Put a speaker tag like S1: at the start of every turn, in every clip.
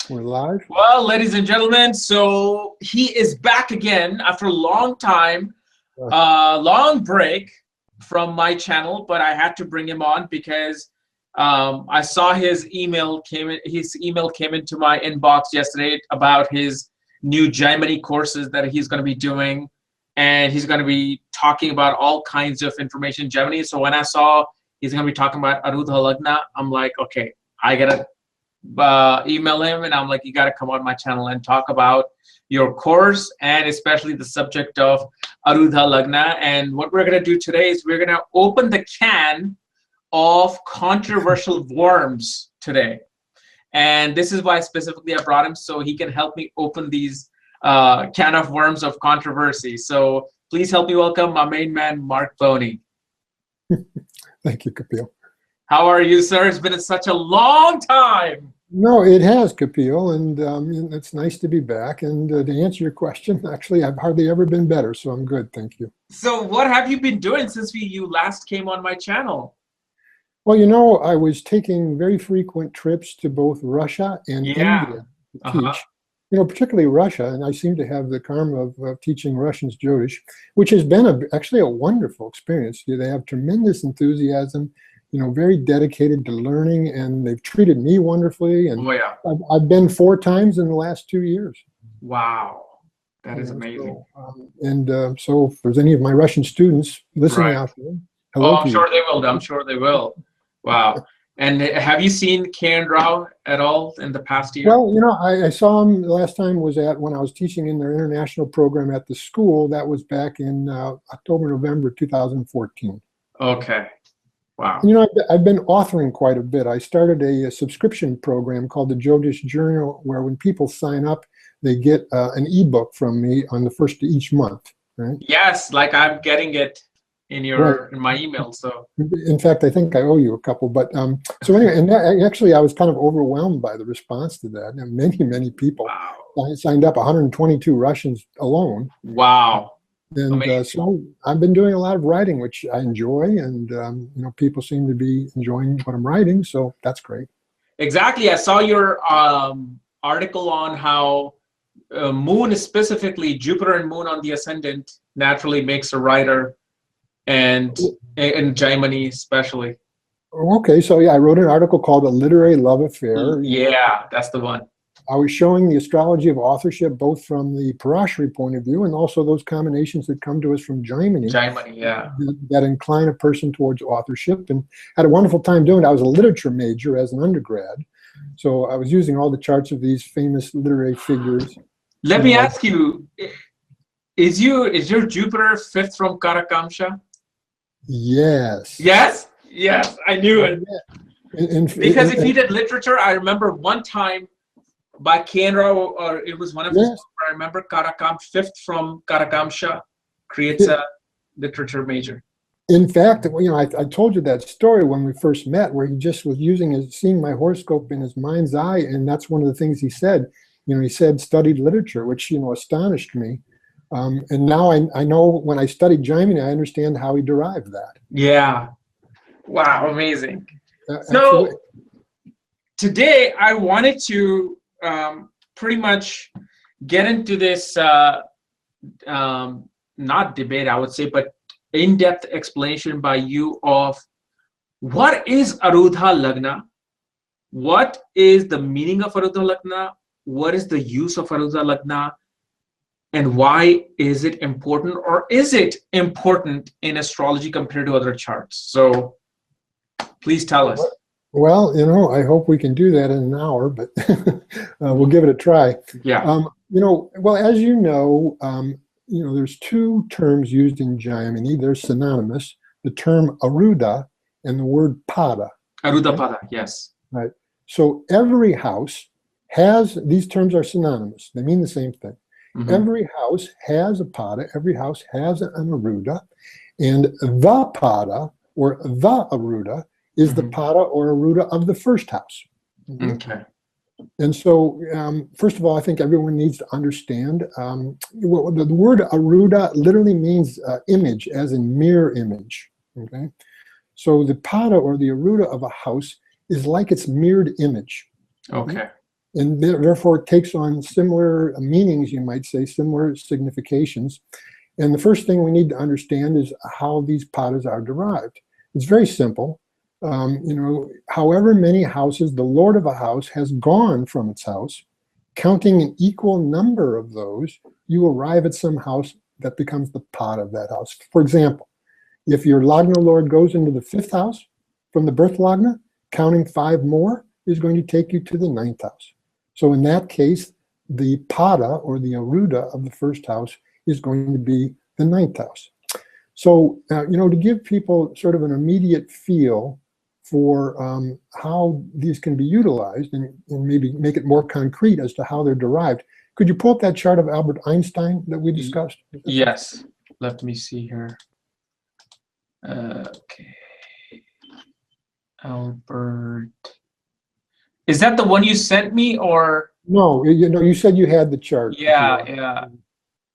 S1: We're live.
S2: Well, ladies and gentlemen, so he is back again after a long time, long break from my channel, but I had to bring him on because I saw his email came into my inbox yesterday about his new Jaimini courses that he's going to be doing, and he's going to be talking about all kinds of information in Jaimini. So when I saw he's going to be talking about Arudha Lagna, I'm like, okay, I gotta email him, and I'm like, you got to come on my channel and talk about your course, and especially the subject of Arudha Lagna. And what we're going to do today is we're going to open the can of controversial worms today, and this is why specifically I brought him, so he can help me open these can of worms of controversy. So please help me welcome my main man, Marc Boney.
S1: Thank you, Kapiel.
S2: How are you, sir? It's been such a long time.
S1: No, it has, Kapiel, and it's nice to be back. And to answer your question, actually, I've hardly ever been better, so I'm good, thank you.
S2: So what have you been doing since you last came on my channel?
S1: Well, you know, I was taking very frequent trips to both Russia and India to teach. You know, particularly Russia, and I seem to have the karma of teaching Russians Jyotish, which has been actually a wonderful experience. They have tremendous enthusiasm, you know, very dedicated to learning, and they've treated me wonderfully. And I've been 4 times in the last 2 years.
S2: Wow, that is amazing.
S1: So if there's any of my Russian students listening out there, hello.
S2: I'm sure they will. I'm sure they will. Wow. And have you seen KRSchannel Rao at all in the past year?
S1: Well, you know, I saw him the last time was when I was teaching in their international program at the school. That was back in October, November 2014.
S2: Okay. Wow.
S1: You know, I've been authoring quite a bit. I started a subscription program called the Jyotish Journal, where when people sign up, they get an ebook from me on the first of each month. Right?
S2: Yes, like I'm getting it in your in my email. So
S1: in fact, I think I owe you a couple. But so anyway, and actually, I was kind of overwhelmed by the response to that. And many people signed up. 122 Russians alone.
S2: Wow.
S1: And so I've been doing a lot of writing, which I enjoy, and you know, people seem to be enjoying what I'm writing, so that's great.
S2: Exactly. I saw your article on how Moon, specifically Jupiter and Moon on the ascendant, naturally makes a writer, and Jaimini especially.
S1: Okay, so yeah, I wrote an article called "A Literary Love Affair."
S2: Yeah, that's the one.
S1: I was showing the astrology of authorship, both from the Parashara point of view and also those combinations that come to us from Jaimini.
S2: Jaimini, yeah.
S1: That incline a person towards authorship, and had a wonderful time doing it. I was a literature major as an undergrad, so I was using all the charts of these famous literary figures.
S2: Let me ask you, is your Jupiter 5th from Karakamsha?
S1: Yes.
S2: Yes? Yes, I knew it. Because if he did literature, I remember one time by Kendra, or it was one of his books, I remember 5th from Karakamsha creates a literature major.
S1: In fact, you know, I told you that story when we first met, where he just was seeing my horoscope in his mind's eye, and that's one of the things he said. You know, he said studied literature, which, you know, astonished me. And now I know when I studied Jaimini, I understand how he derived that.
S2: Yeah. Wow, amazing. So today I wanted to pretty much get into this, not debate, I would say, but in-depth explanation by you of what is Arudha Lagna, what is the meaning of Arudha Lagna, what is the use of Arudha Lagna, and why is it important, or is it important in astrology compared to other charts? So please tell us.
S1: Well, you know, I hope we can do that in an hour, but we'll give it a try.
S2: Yeah.
S1: You know, well, as you know, there's 2 terms used in Jaimini. They're synonymous: the term Arudha and the word Pada.
S2: Arudha Pada, yes.
S1: Right. So every house has, these terms are synonymous. They mean the same thing. Mm-hmm. Every house has a Pada. Every house has an Arudha, and the Pada or the Arudha is the Pada or Arudha of the first house.
S2: Okay.
S1: And so, first of all, I think everyone needs to understand the word Arudha literally means image, as in mirror image. Okay. So the Pada or the Arudha of a house is like its mirrored image.
S2: Okay.
S1: and therefore it takes on similar meanings, you might say, similar significations. And the first thing we need to understand is how these padas are derived. It's very simple. However many houses the lord of a house has gone from its house, counting an equal number of those, you arrive at some house that becomes the pada of that house. For example, if your Lagna lord goes into the 5th house from the birth Lagna, counting 5 more is going to take you to the 9th house. So in that case, the pada or the Arudha of the 1st house is going to be the 9th house. So, to give people sort of an immediate feel for how these can be utilized and maybe make it more concrete as to how they're derived, could you pull up that chart of Albert Einstein that we discussed?
S2: Yes. Let me see here. Okay. Albert. Is that the one you sent me, or?
S1: No, you said you had the chart.
S2: Yeah.
S1: I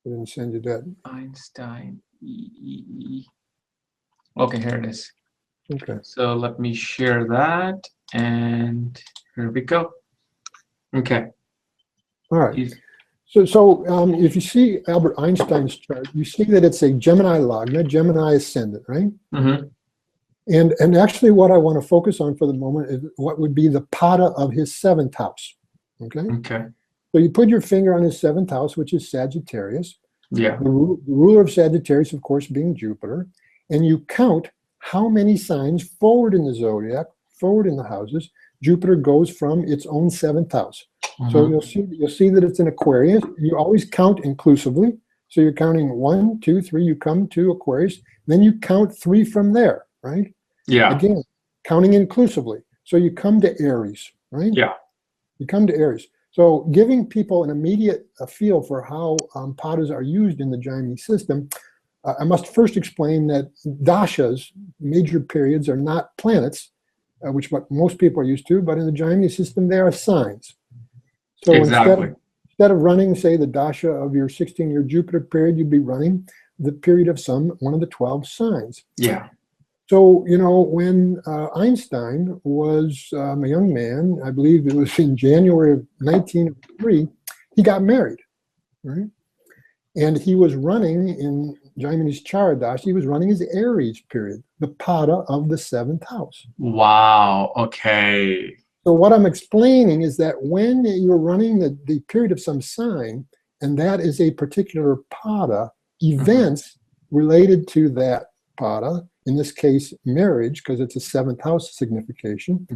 S1: didn't send you that.
S2: Einstein. Okay, here it is.
S1: Okay.
S2: So let me share that, and here we go. Okay.
S1: All right. So if you see Albert Einstein's chart, you see that it's a Gemini Lagna, Gemini ascendant, right?
S2: Mm-hmm.
S1: And actually what I want to focus on for the moment is what would be the pada of his 7th house. Okay.
S2: Okay.
S1: So you put your finger on his 7th house, which is Sagittarius.
S2: Yeah.
S1: The ruler of Sagittarius, of course, being Jupiter. And you count how many signs forward in the zodiac, forward in the houses, Jupiter goes from its own 7th house. Mm-hmm. So you'll see that it's in Aquarius. You always count inclusively. So you're counting 1, 2, 3. You come to Aquarius. Then you count 3 from there, right?
S2: Yeah.
S1: Again, counting inclusively. So you come to Aries, right?
S2: Yeah.
S1: You come to Aries. So giving people an immediate feel for how padas are used in the Jaimini system, I must first explain that dashas, major periods, are not planets, which what most people are used to, but in the Jaimini system, they are signs. So
S2: exactly.
S1: instead of running, say, the dasha of your 16-year Jupiter period, you'd be running the period of one of the 12 signs.
S2: Yeah.
S1: So, when Einstein was a young man, I believe it was in January of 1903, he got married, right? And he was running in Jaimini's Charadash, he was running his Aries period, the pada of the 7th house.
S2: Wow, okay.
S1: So what I'm explaining is that when you're running the period of some sign, and that is a particular pada, events related to that pada, in this case, marriage, because it's a 7th house signification,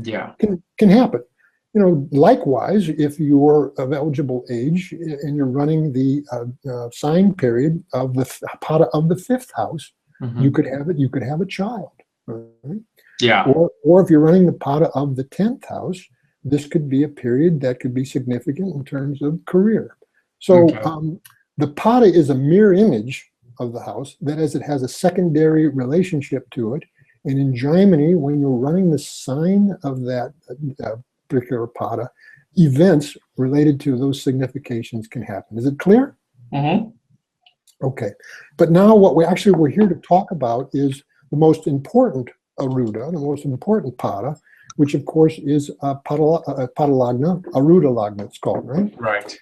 S1: can happen. Likewise, if you're of eligible age and you're running the sign period of the pada of the 5th house, you could have a child. Right?
S2: Yeah.
S1: Or if you're running the pada of the 10th house, this could be a period that could be significant in terms of career. So the pada is a mirror image of the house, that is, it has a secondary relationship to it. And in Jaimini, when you're running the sign of that particular pada, events related to those significations can happen. Is it clear?
S2: Mm-hmm.
S1: Okay. But now what we're here to talk about is the most important Arudha, the most important pada, which of course is pada Lagna, Arudha Lagna it's called, right?
S2: Right.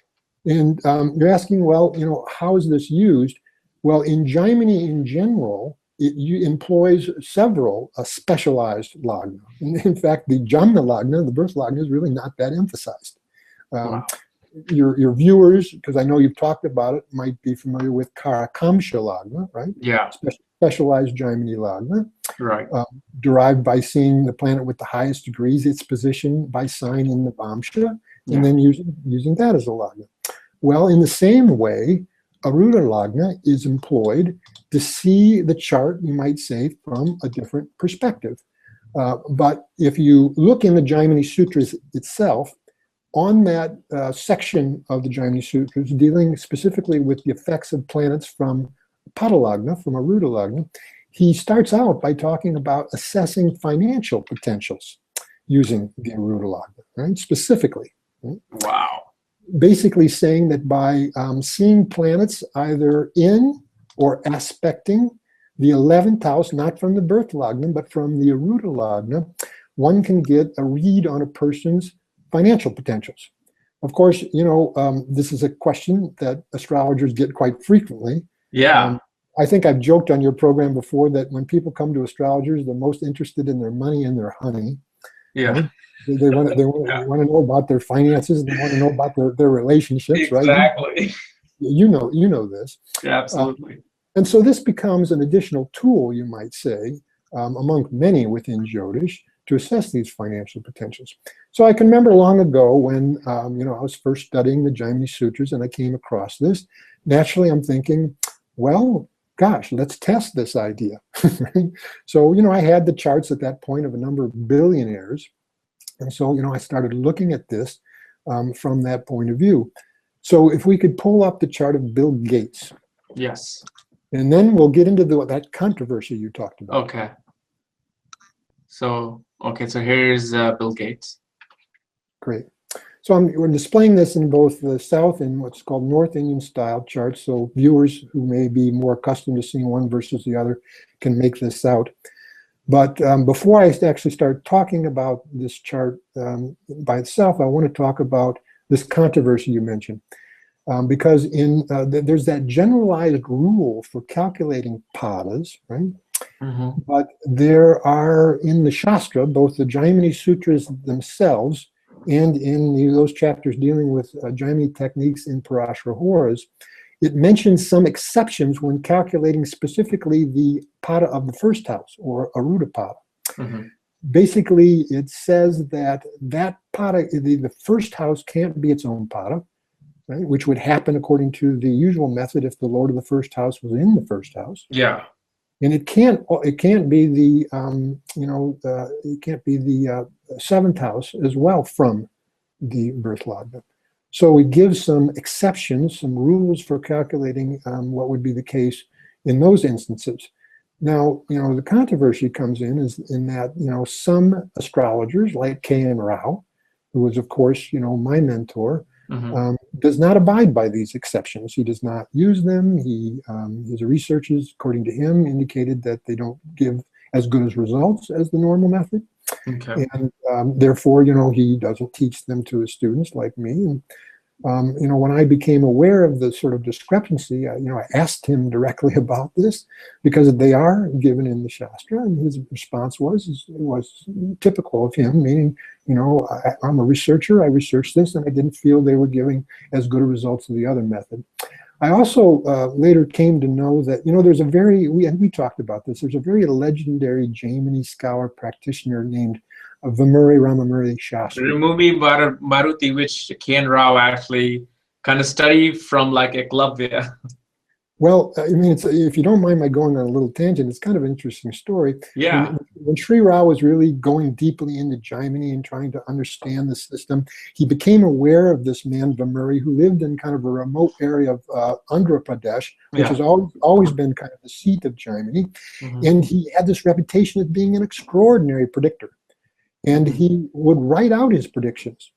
S2: And
S1: you're asking, well, how is this used? Well, in Jaimini in general, it employs several specialized lagna. In fact, the Jamna Lagna, the birth Lagna, is really not that emphasized.
S2: Wow.
S1: Your viewers, because I know you've talked about it, might be familiar with Karakamsha Lagna, right?
S2: Yeah.
S1: Specialized Jaimini Lagna.
S2: Right.
S1: Derived by seeing the planet with the highest degrees, its position by sign in the Vamsha, and then using that as a Lagna. Well, in the same way, Arudha Lagna is employed to see the chart, you might say, from a different perspective. But if you look in the Jaimini Sutras itself, on that section of the Jaimini Sutras dealing specifically with the effects of planets from pada Lagna, from Arudha Lagna, he starts out by talking about assessing financial potentials using the Arudha Lagna, right? Specifically. Right?
S2: Wow.
S1: Basically saying that by seeing planets either in or aspecting the 11th house, not from the birth Lagna, but from the Arudha Lagna, one can get a read on a person's financial potentials. Of course, this is a question that astrologers get quite frequently.
S2: Yeah.
S1: I think I've joked on your program before that when people come to astrologers, they're most interested in their money and their honey.
S2: Yeah.
S1: Right? They want to know about their finances. They want to know about their relationships, right?
S2: Exactly.
S1: You know this.
S2: Yeah, absolutely.
S1: And so this becomes an additional tool, you might say, among many within Jyotish to assess these financial potentials. So I can remember long ago when I was first studying the Jaimini Sutras and I came across this. Naturally, I'm thinking, well, gosh, let's test this idea. So, I had the charts at that point of a number of billionaires. And so, I started looking at this from that point of view. So if we could pull up the chart of Bill Gates.
S2: Yes.
S1: And then we'll get into that controversy you talked about.
S2: Okay. So here's Bill Gates.
S1: Great. So we're displaying this in both the South and what's called North Indian style charts. So viewers who may be more accustomed to seeing one versus the other can make this out. But before I actually start talking about this chart by itself, I want to talk about this controversy you mentioned. Because there's that generalized rule for calculating padas, right? Mm-hmm. But there are in the Shastra, both the Jaimini Sutras themselves and in those chapters dealing with Jaimini techniques in Parashara Horas, it mentions some exceptions when calculating specifically the pada of the first house, or Arudha pada. Mm-hmm. Basically, it says that pada, the first house can't be its own pada, right? Which would happen according to the usual method if the lord of the first house was in the first house.
S2: Yeah.
S1: And it can't be the seventh house as well from the birth lagna. So it gives some exceptions, some rules for calculating what would be the case in those instances. Now, the controversy comes in that some astrologers like Kapiel Raaj, who was of course my mentor, mm-hmm. Does not abide by these exceptions. He does not use them. His researches, according to him, indicated that they don't give as good as results as the normal method. Okay. And therefore, he doesn't teach them to his students like me. And when I became aware of the sort of discrepancy, I asked him directly about this because they are given in the Shastra, and his response was typical of him, meaning, I'm a researcher, I researched this, and I didn't feel they were giving as good a results as the other method. I also later came to know that, there's we talked about this, there's a very legendary Jaimini scholar practitioner named Vimuri Ramamurti Shastri.
S2: Ramamurti Maruti, which Kapiel Raaj actually kind of studied from like Eklavya.
S1: Well, if you don't mind my going on a little tangent, it's kind of an interesting story.
S2: Yeah.
S1: When Sri Rao was really going deeply into Jaimini and trying to understand the system, he became aware of this man, Vimuri, who lived in kind of a remote area of Andhra Pradesh, which has always been kind of the seat of Jaimini. Mm-hmm. And he had this reputation of being an extraordinary predictor. And he would write out his predictions.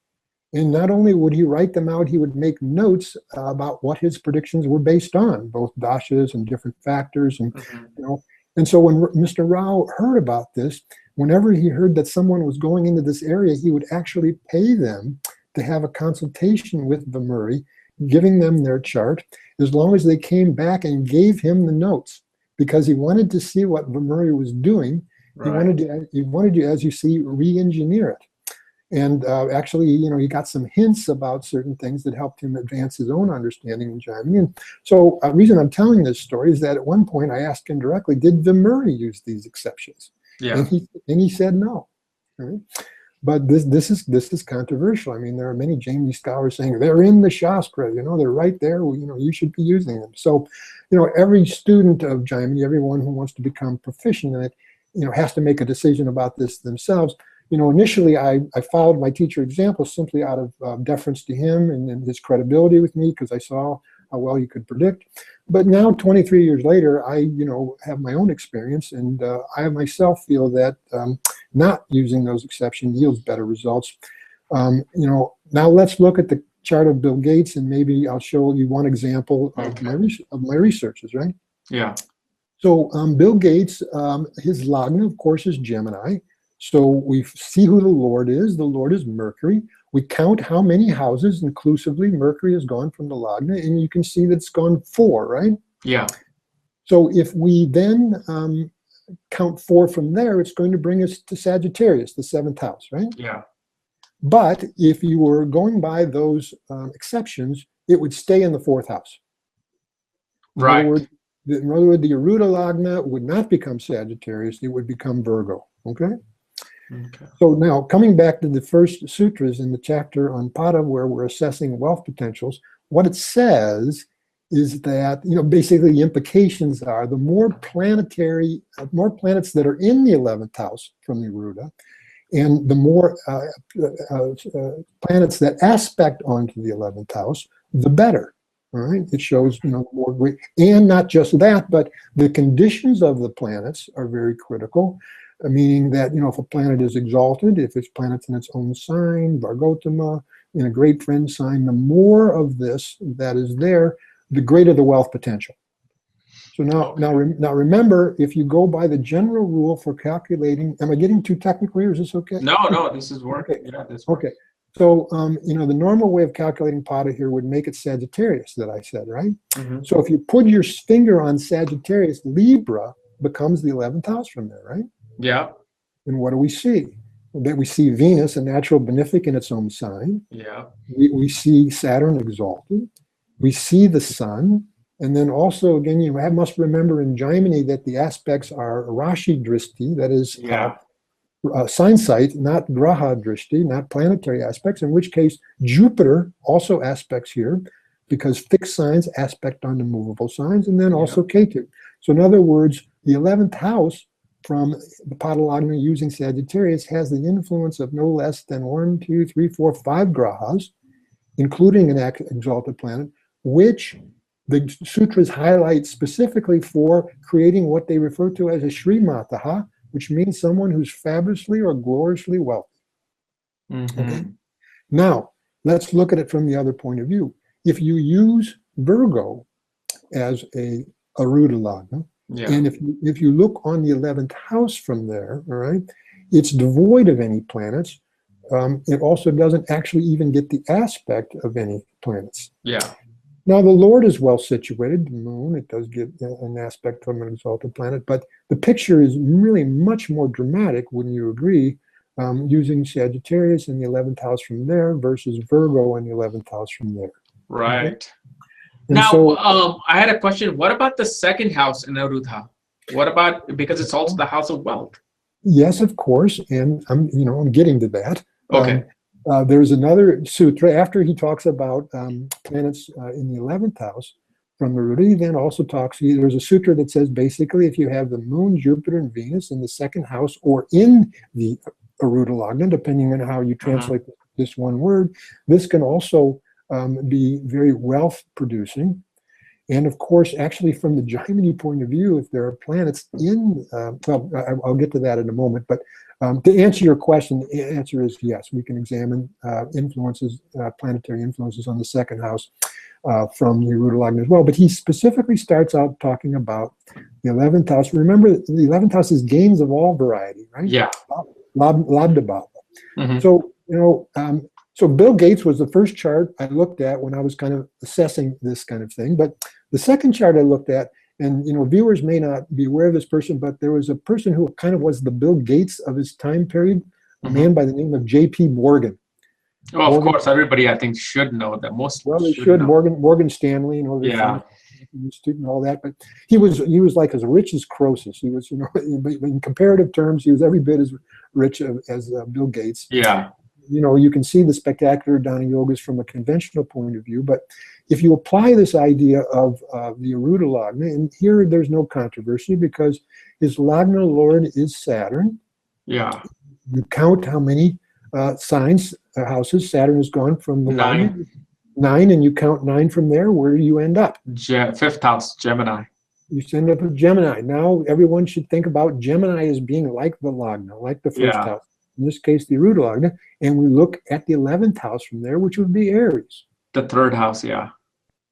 S1: And not only would he write them out, he would make notes about what his predictions were based on, both dashas and different factors. And, mm-hmm. And so when Mr. Rao heard about this, whenever he heard that someone was going into this area, he would actually pay them to have a consultation with Vimuri, giving them their chart, as long as they came back and gave him the notes, because he wanted to see what Vimuri was doing. Right. He wanted to, as you see, re-engineer it. And actually, he got some hints about certain things that helped him advance his own understanding in Jaimini. And so the reason I'm telling this story is that at one point I asked him directly, did Vimuri use these exceptions? Yeah. And he said no. Right? But this is controversial. There are many Jaimini scholars saying they're in the Shastra, they're right there, you should be using them. So, every student of Jaimini, everyone who wants to become proficient in it, has to make a decision about this themselves. Initially I followed my teacher example simply out of deference to him and his credibility with me, because I saw how well he could predict. But now, 23 years later, I have my own experience, and I myself feel that not using those exceptions yields better results. Now let's look at the chart of Bill Gates, and maybe I'll show you one example of my researches, right?
S2: Yeah.
S1: So Bill Gates, his lagna, of course, is Gemini. So we see who the Lord is. The Lord is Mercury. We count how many houses inclusively Mercury has gone from the Lagna, and you can see that it's gone 4, right?
S2: Yeah.
S1: So if we then count 4 from there, it's going to bring us to Sagittarius, the 7th house, right?
S2: Yeah.
S1: But if you were going by those exceptions, it would stay in the 4th house.
S2: Right.
S1: In other words, the Arudha Lagna would not become Sagittarius, it would become Virgo, okay?
S2: Okay.
S1: So now, coming back to the first sutras in the chapter on Pada, where we're assessing wealth potentials, what it says is that, basically the implications are the more planets that are in the 11th house from the Arudha, and the more planets that aspect onto the 11th house, the better. All right, it shows more great, and not just that, but the conditions of the planets are very critical, meaning that if a planet is exalted, if its planet's in its own sign, Vargotama, in a great friend sign, the more of this that is there, the greater the wealth potential. So now remember, if you go by the general rule for calculating, am I getting too technical here? Is this okay?
S2: No, this is working. Okay. Yeah, this works.
S1: Okay. So, the normal way of calculating Pada here would make it Sagittarius that I said, right?
S2: Mm-hmm.
S1: So if you put your finger on Sagittarius, Libra becomes the 11th house from there, right?
S2: Yeah.
S1: And what do we see? That we see Venus, a natural benefic in its own sign.
S2: Yeah.
S1: We see Saturn exalted. We see the sun. And then also, again, you must remember in Jaimini that the aspects are Rashi Drishti, that is sign site, not Graha Drishti, not planetary aspects, in which case Jupiter also aspects here because fixed signs aspect onto movable signs, and then also Ketu. So in other words, the 11th house from the Pada Lagna using Sagittarius has the influence of no less than 1, 2, 3, 4, 5 grahas, including an exalted planet, which the sutras highlight specifically for creating what they refer to as a Srimataha, which means someone who's fabulously or gloriously wealthy.
S2: Mm-hmm.
S1: Okay. Now, let's look at it from the other point of view. If you use Virgo as a Arudha Lagna, and if you look on the 11th house from there, all right, it's devoid of any planets. It also doesn't actually even get the aspect of any planets.
S2: Yeah.
S1: Now, the Lord is well situated, the moon, it does get an aspect from an exalted planet, but the picture is really much more dramatic, wouldn't you agree, using Sagittarius in the 11th house from there versus Virgo in the 11th house from there.
S2: Right.
S1: Okay?
S2: Now,
S1: so,
S2: I had a question. What about the 2nd house in Arudha? What about, because it's also the house of wealth?
S1: Yes, of course, and I'm getting to that.
S2: Okay.
S1: There's another sutra after he talks about planets in the 11th house from Arudha. He then also there's a sutra that says basically if you have the moon, Jupiter, and Venus in the 2nd house or in the Arudha Lagna, depending on how you translate this one word, this can also be very wealth producing. And of course, actually from the Jaimini point of view, if there are planets in, I'll get to that in a moment, but to answer your question, the answer is yes, we can examine influences, planetary influences on the 2nd house from the Arudha Lagna as well. But he specifically starts out talking about the 11th house. Remember, the 11th house is gains of all variety, right?
S2: Yeah.
S1: Labdabha.
S2: Mm-hmm.
S1: So, so Bill Gates was the first chart I looked at when I was kind of assessing this kind of thing. But the second chart I looked at, and viewers may not be aware of this person, but there was a person who kind of was the Bill Gates of his time period, a man by the name of J.P. Morgan.
S2: Oh, of course, everybody I think should know that. Most
S1: they should. Morgan Stanley, Institute and all that. But he was like as rich as Croesus. He was, in comparative terms, he was every bit as rich as Bill Gates.
S2: Yeah.
S1: You can see the spectacular Dana Yogas from a conventional point of view, but if you apply this idea of the Arudha Lagna, and here there's no controversy because his Lagna Lord is Saturn.
S2: Yeah.
S1: You count how many houses Saturn has gone from the
S2: 9.
S1: 9, and you count 9 from there. Where do you end up?
S2: 5th house, Gemini.
S1: You end up with Gemini. Now everyone should think about Gemini as being like the Lagna, like the first house. In this case, the Arudha Lagna, and we look at the 11th house from there, which would be Aries.
S2: The 3rd house, yeah.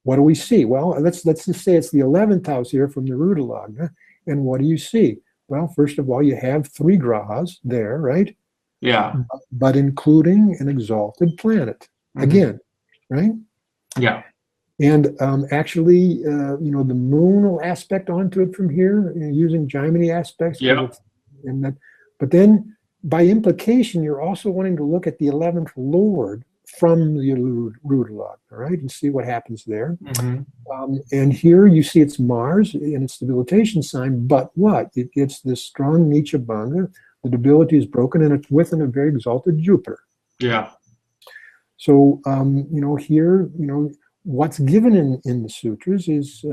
S1: What do we see? Well, let's just say it's the 11th house here from the Arudha Lagna, and what do you see? Well, first of all, you have 3 grahas there, right?
S2: Yeah.
S1: But including an exalted planet. Again, right?
S2: Yeah.
S1: And actually, the moon will aspect onto it from here using Jaimini aspects.
S2: Yeah.
S1: But then, by implication, you're also wanting to look at the 11th Lord from the Arudha Lagna, right, and see what happens there. And here you see it's Mars in its debilitation sign, but what? It gets this strong Nietzsche Banga. The debility is broken, and it's within a very exalted Jupiter.
S2: Yeah.
S1: So, here, what's given in the sutras is,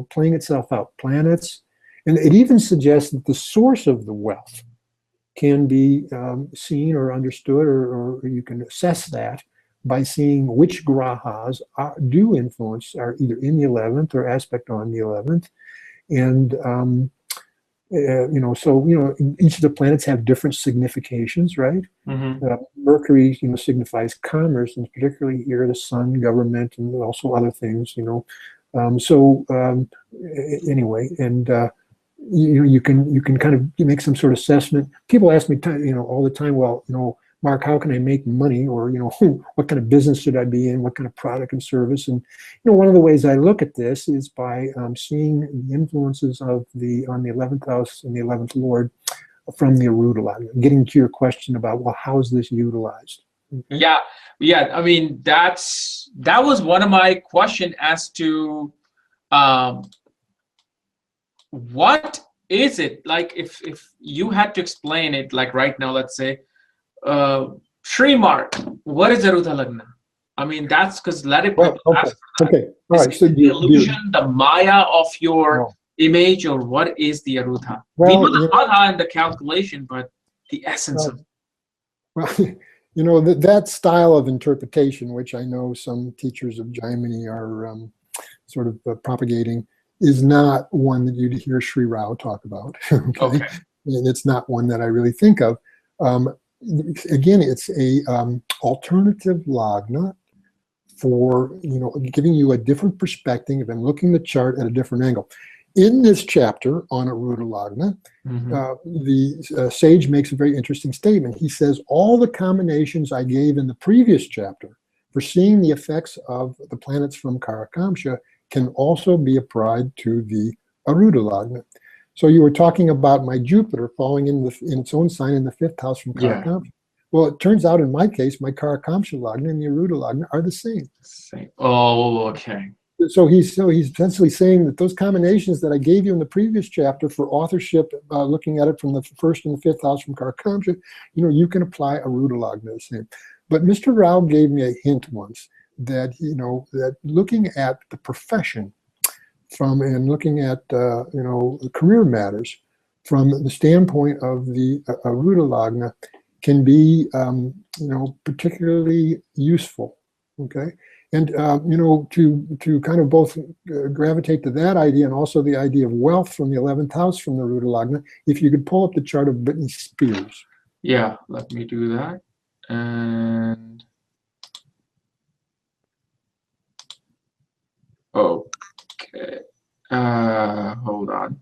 S1: playing itself out. Planets, and it even suggests that the source of the wealth can be seen or understood, or you can assess that by seeing which grahas do influence, are either in the 11th or aspect on the 11th. And, each of the planets have different significations, right? Mercury, signifies commerce, and particularly here the sun, government, and also other things, anyway, and you can kind of make some sort of assessment. People ask me, all the time, well, Mark, how can I make money? Or, what kind of business should I be in? What kind of product and service? And, one of the ways I look at this is by seeing the influences on the 11th house and the 11th Lord from the Arudha Lagna, getting to your question about, well, how is this utilized? Okay.
S2: Yeah. I mean, that was one of my questions as to what is it like, if you had to explain it, like right now, let's say, Sri Mark, what is Arudha Lagna? I mean, that's because let it
S1: okay. All right. So
S2: the illusion, the Maya of your image, or what is the Arudha?
S1: Well,
S2: we know the Madha and the calculation, but the essence of.
S1: Well, that style of interpretation, which I know some teachers of Jaimini are sort of propagating, is not one that you'd hear Sri Rao talk about. Okay. And it's not one that I really think of. Again, it's a alternative lagna for giving you a different perspective and looking the chart at a different angle. In this chapter on Arudha Lagna, the sage makes a very interesting statement. He says, all the combinations I gave in the previous chapter for seeing the effects of the planets from KRSchannel can also be applied to the Arudha Lagna. So you were talking about my Jupiter falling in its own sign in the 5th house from KRSchannel. Well, it turns out in my case, my KRSchannel Lagna and the Arudha Lagna are the same.
S2: Oh, okay.
S1: So he's essentially saying that those combinations that I gave you in the previous chapter for authorship, looking at it from the 1st and the 5th house from KRSchannel, you can apply Arudha Lagna the same. But Mr. Rao gave me a hint once that that looking at the profession and looking at career matters from the standpoint of the Arudha Lagna can be particularly useful. Okay. And, to kind of both gravitate to that idea and also the idea of wealth from the 11th house from the Arudha Lagna, if you could pull up the chart of Britney Spears.
S2: Yeah, let me do that. And okay, hold on.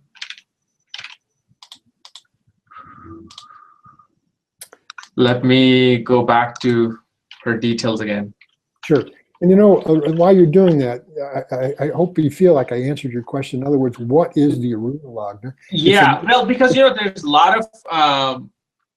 S2: Let me go back to her details again.
S1: Sure. And while you're doing that, I hope you feel like I answered your question. In other words, what is the Arudha Lagna?
S2: Yeah, well, because there's a lot of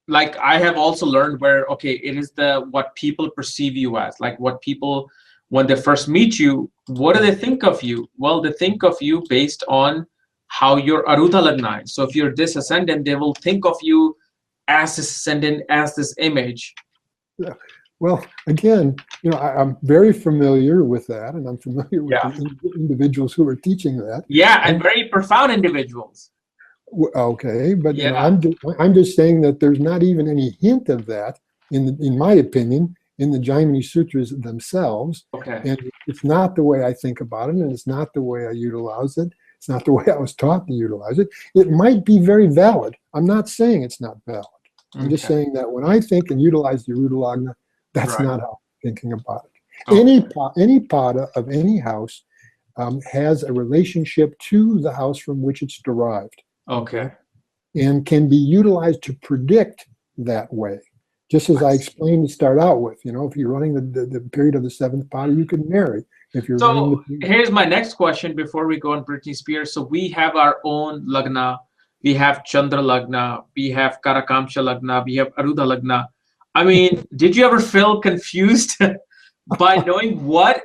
S2: like I have also learned where it is what people perceive you as, like what people, when they first meet you, what do they think of you? Well, they think of you based on how your Arudha Lagna is. So if you're this ascendant, they will think of you as this ascendant, as this image.
S1: Yeah. Well, again, I'm very familiar with that, and I'm familiar with the individuals who are teaching that.
S2: Yeah, and very profound individuals.
S1: Okay, but I'm just saying that there's not even any hint of that, in my opinion, in the Jaimini Sutras themselves.
S2: Okay.
S1: And it's not the way I think about it, and it's not the way I utilize it. It's not the way I was taught to utilize it. It might be very valid. I'm not saying it's not valid. I'm just saying that when I think and utilize the Arudha Lagna, that's not how I'm thinking about it. Okay. Any pada of any house has a relationship to the house from which it's derived.
S2: Okay.
S1: And can be utilized to predict that way, Just as I explained to start out with, if you're running the period of the 7th pada, you can marry. If you're
S2: so here's my next question before we go on Britney Spears. So we have our own Lagna, we have Chandra Lagna, we have Karakamsha Lagna, we have Arudha Lagna. I mean, did you ever feel confused by knowing what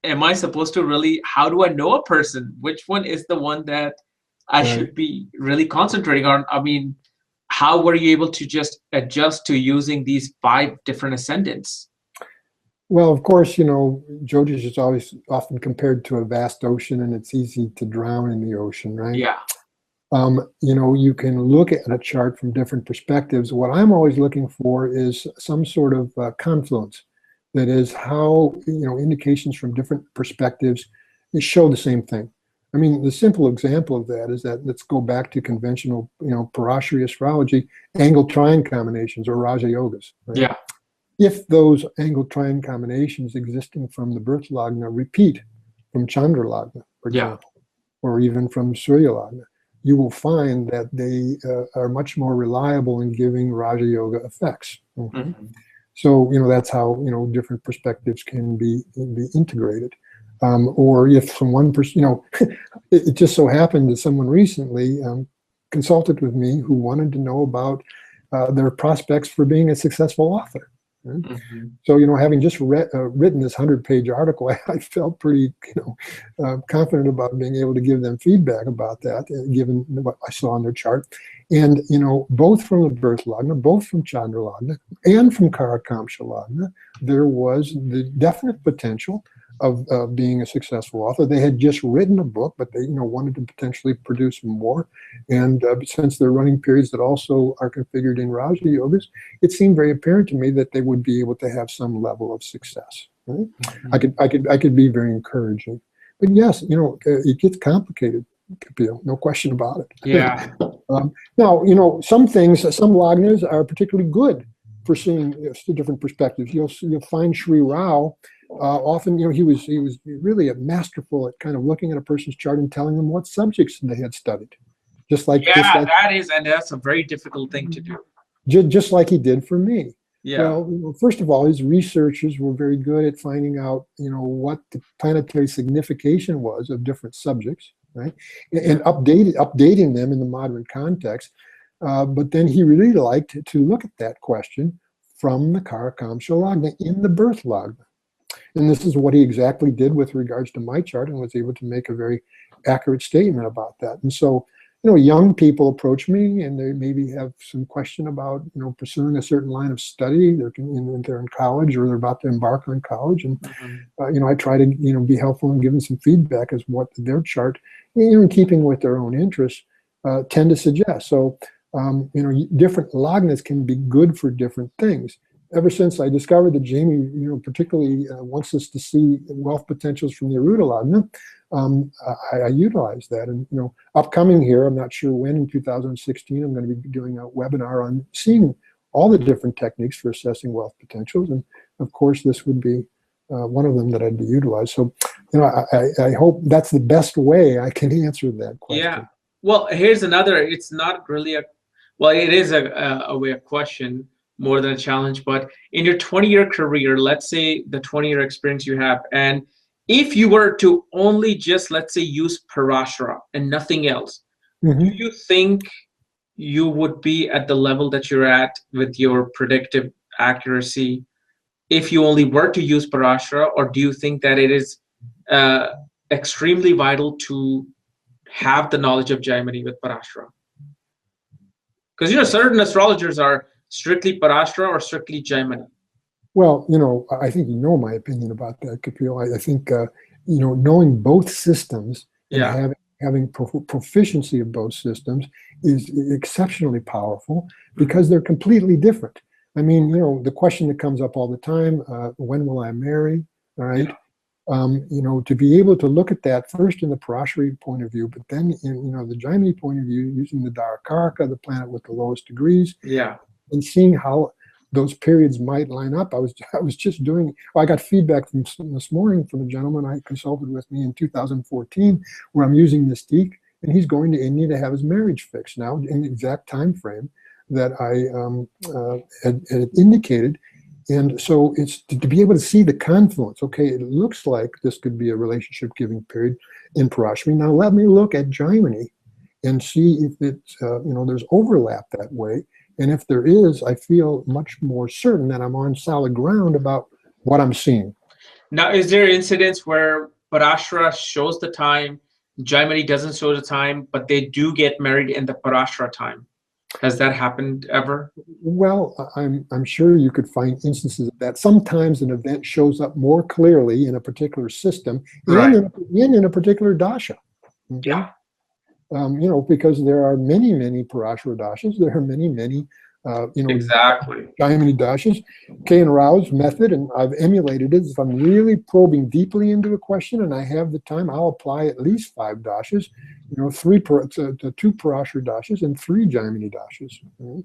S2: am I supposed to really, how do I know a person? Which one is the one that I should be really concentrating on? I mean, how were you able to just adjust to using these 5 different ascendants?
S1: Well, of course, Jyotish is always often compared to a vast ocean, and it's easy to drown in the ocean, right?
S2: Yeah.
S1: You can look at a chart from different perspectives. What I'm always looking for is some sort of confluence. That is how, indications from different perspectives show the same thing. I mean, the simple example of that is that, let's go back to conventional, Parashara astrology, angle trine combinations or Raja yogas. Right?
S2: Yeah.
S1: If those angle trine combinations existing from the birth lagna repeat from Chandra lagna, for example, or even from Surya lagna, you will find that they are much more reliable in giving Raja yoga effects. Okay? So, that's how, different perspectives can be integrated. Or if from one person, it just so happened that someone recently consulted with me who wanted to know about their prospects for being a successful author. Right? So, having just written this 100-page article, I felt pretty, confident about being able to give them feedback about that, given what I saw on their chart. And, both from the birth lagna, both from Chandra lagna, and from Karakamsha lagna, there was the definite potential of being a successful author. They had just written a book, but they, wanted to potentially produce more. And since they're running periods that also are configured in Raja yogas, it seemed very apparent to me that they would be able to have some level of success. Right? I could be very encouraging. But yes, it gets complicated, Kapiel, no question about it.
S2: Yeah.
S1: Now, some things, some lagnas are particularly good for seeing different perspectives. You'll find Sri Rao. Often, he was really masterful at kind of looking at a person's chart and telling them what subjects they had studied.
S2: That's a very difficult thing to do.
S1: Just like he did for me.
S2: Yeah.
S1: Well, first of all, his researchers were very good at finding out, what the planetary signification was of different subjects, right, and updating them in the modern context. But then he really liked to look at that question from the Karakamsha lagna in the birth lagna. And this is what he exactly did with regards to my chart, and was able to make a very accurate statement about that. And so, young people approach me and they maybe have some question about, pursuing a certain line of study. They're in college, or they're about to embark on college. And, I try to, be helpful and give them some feedback as what their chart, in keeping with their own interests, tend to suggest. So, different lagnas can be good for different things. Ever since I discovered that Jamie, particularly wants us to see wealth potentials from the Arudha Lagna, I utilize that. And, upcoming here, I'm not sure when, in 2016, I'm going to be doing a webinar on seeing all the different techniques for assessing wealth potentials. And of course, this would be one of them that I'd be utilized. So, I hope that's the best way I can answer that question.
S2: Yeah. Well, here's another, it's not really it is a way of question, more than a challenge. But in your 20-year career, let's say the 20-year experience you have, and if you were to only just, let's say, use Parashara and nothing else, do you think you would be at the level that you're at with your predictive accuracy if you only were to use Parashara? Or do you think that it is extremely vital to have the knowledge of Jaimini with Parashara? Because, certain astrologers are strictly Parashara or strictly Jaimini.
S1: Well, I think my opinion about that, Kapiel. I think, knowing both systems and having proficiency of both systems is exceptionally powerful, because they're completely different. I mean, the question that comes up all the time, when will I marry? All right. To be able to look at that first in the Parashara point of view, but then in, the Jaimini point of view, using the Darakaraka, the planet with the lowest degrees. Yeah. And seeing how those periods might line up. I was just doing, I got feedback from this morning from a gentleman I consulted with me in 2014, where I'm using this teak, and he's going to India to have his marriage fixed now in the exact time frame that I had indicated. And so it's to be able to see the confluence. Okay, it looks like this could be a relationship-giving period in Parashara. Now let me look at Jaimini and see if it's, there's overlap that way. And if there is, I feel much more certain that I'm on solid ground about what I'm seeing.
S2: Now, is there incidents where Parashara shows the time, Jaimini doesn't show the time, but they do get married in the Parashara time? Has that happened ever?
S1: Well, I'm sure you could find instances of that. Sometimes an event shows up more clearly in a particular system and in a particular dasha. Okay?
S2: Yeah.
S1: Because there are many, many Parashara dashas. There are many, many,
S2: exactly.
S1: Jaimini dashas. Kapiel Raaj's method, and I've emulated it. If I'm really probing deeply into a question and I have the time, I'll apply at least 5 dashas, 2 Parashara dashas and 3 Jaimini dashas.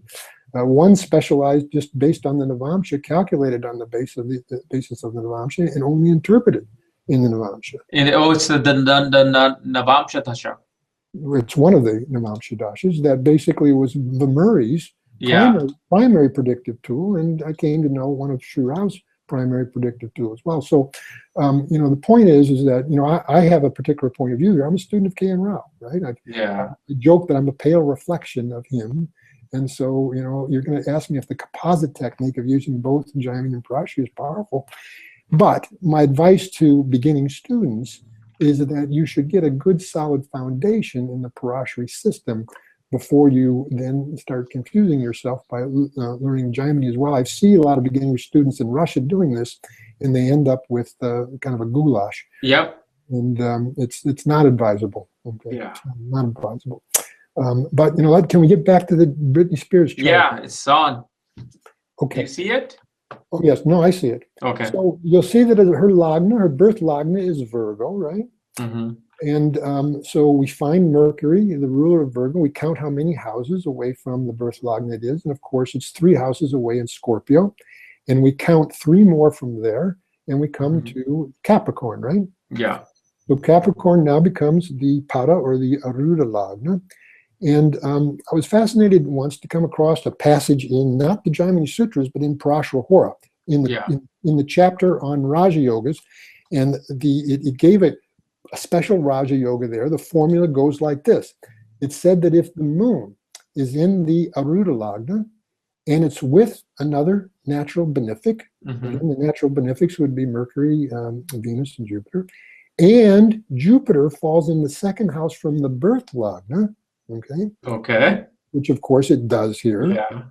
S1: One specialized just based on the Navamsha, calculated on the basis of the Navamsha, and only interpreted in the Navamsha.
S2: It's the Navamsha dasha.
S1: It's one of the Navamsha dashas that basically was the Murray's primary predictive tool, and I came to know one of Sri Rao's primary predictive tool as well. So, the point is that I have a particular point of view here. I'm a student of Kapiel Rao, right? I joke that I'm a pale reflection of him, and so you're going to ask me if the composite technique of using both Jaimini and Parashara is powerful. But my advice to beginning students is that you should get a good solid foundation in the Parashara system before you then start confusing yourself by learning Jaimini as well. I see a lot of beginning students in Russia doing this, and they end up with kind of a goulash.
S2: Yep.
S1: And it's not advisable. Okay.
S2: Yeah.
S1: It's not advisable. But can we get back to the Britney Spears chart?
S2: Yeah, it's on.
S1: Okay.
S2: Do you see it?
S1: Oh yes, no, I see it.
S2: Okay.
S1: So you'll see that her Lagna, her birth Lagna is Virgo, right?
S2: Mm-hmm.
S1: And so we find Mercury, the ruler of Virgo. We count how many houses away from the birth Lagna it is. And of course, it's 3 houses away in Scorpio. And we count 3 more from there. And we come to Capricorn, right?
S2: Yeah.
S1: So Capricorn now becomes the Para, or the Arudha Lagna. And I was fascinated once to come across a passage in not the Jaimini Sutras, but in Parashara Hora, in the chapter on Raja Yogas. And it gave it a special Raja Yoga there. The formula goes like this. It said that if the moon is in the Arudha Lagna and it's with another natural benefic, and the natural benefics would be Mercury, Venus, and Jupiter, and Jupiter falls in the 2nd house from the birth Lagna, okay, which of course it does here.
S2: Yeah.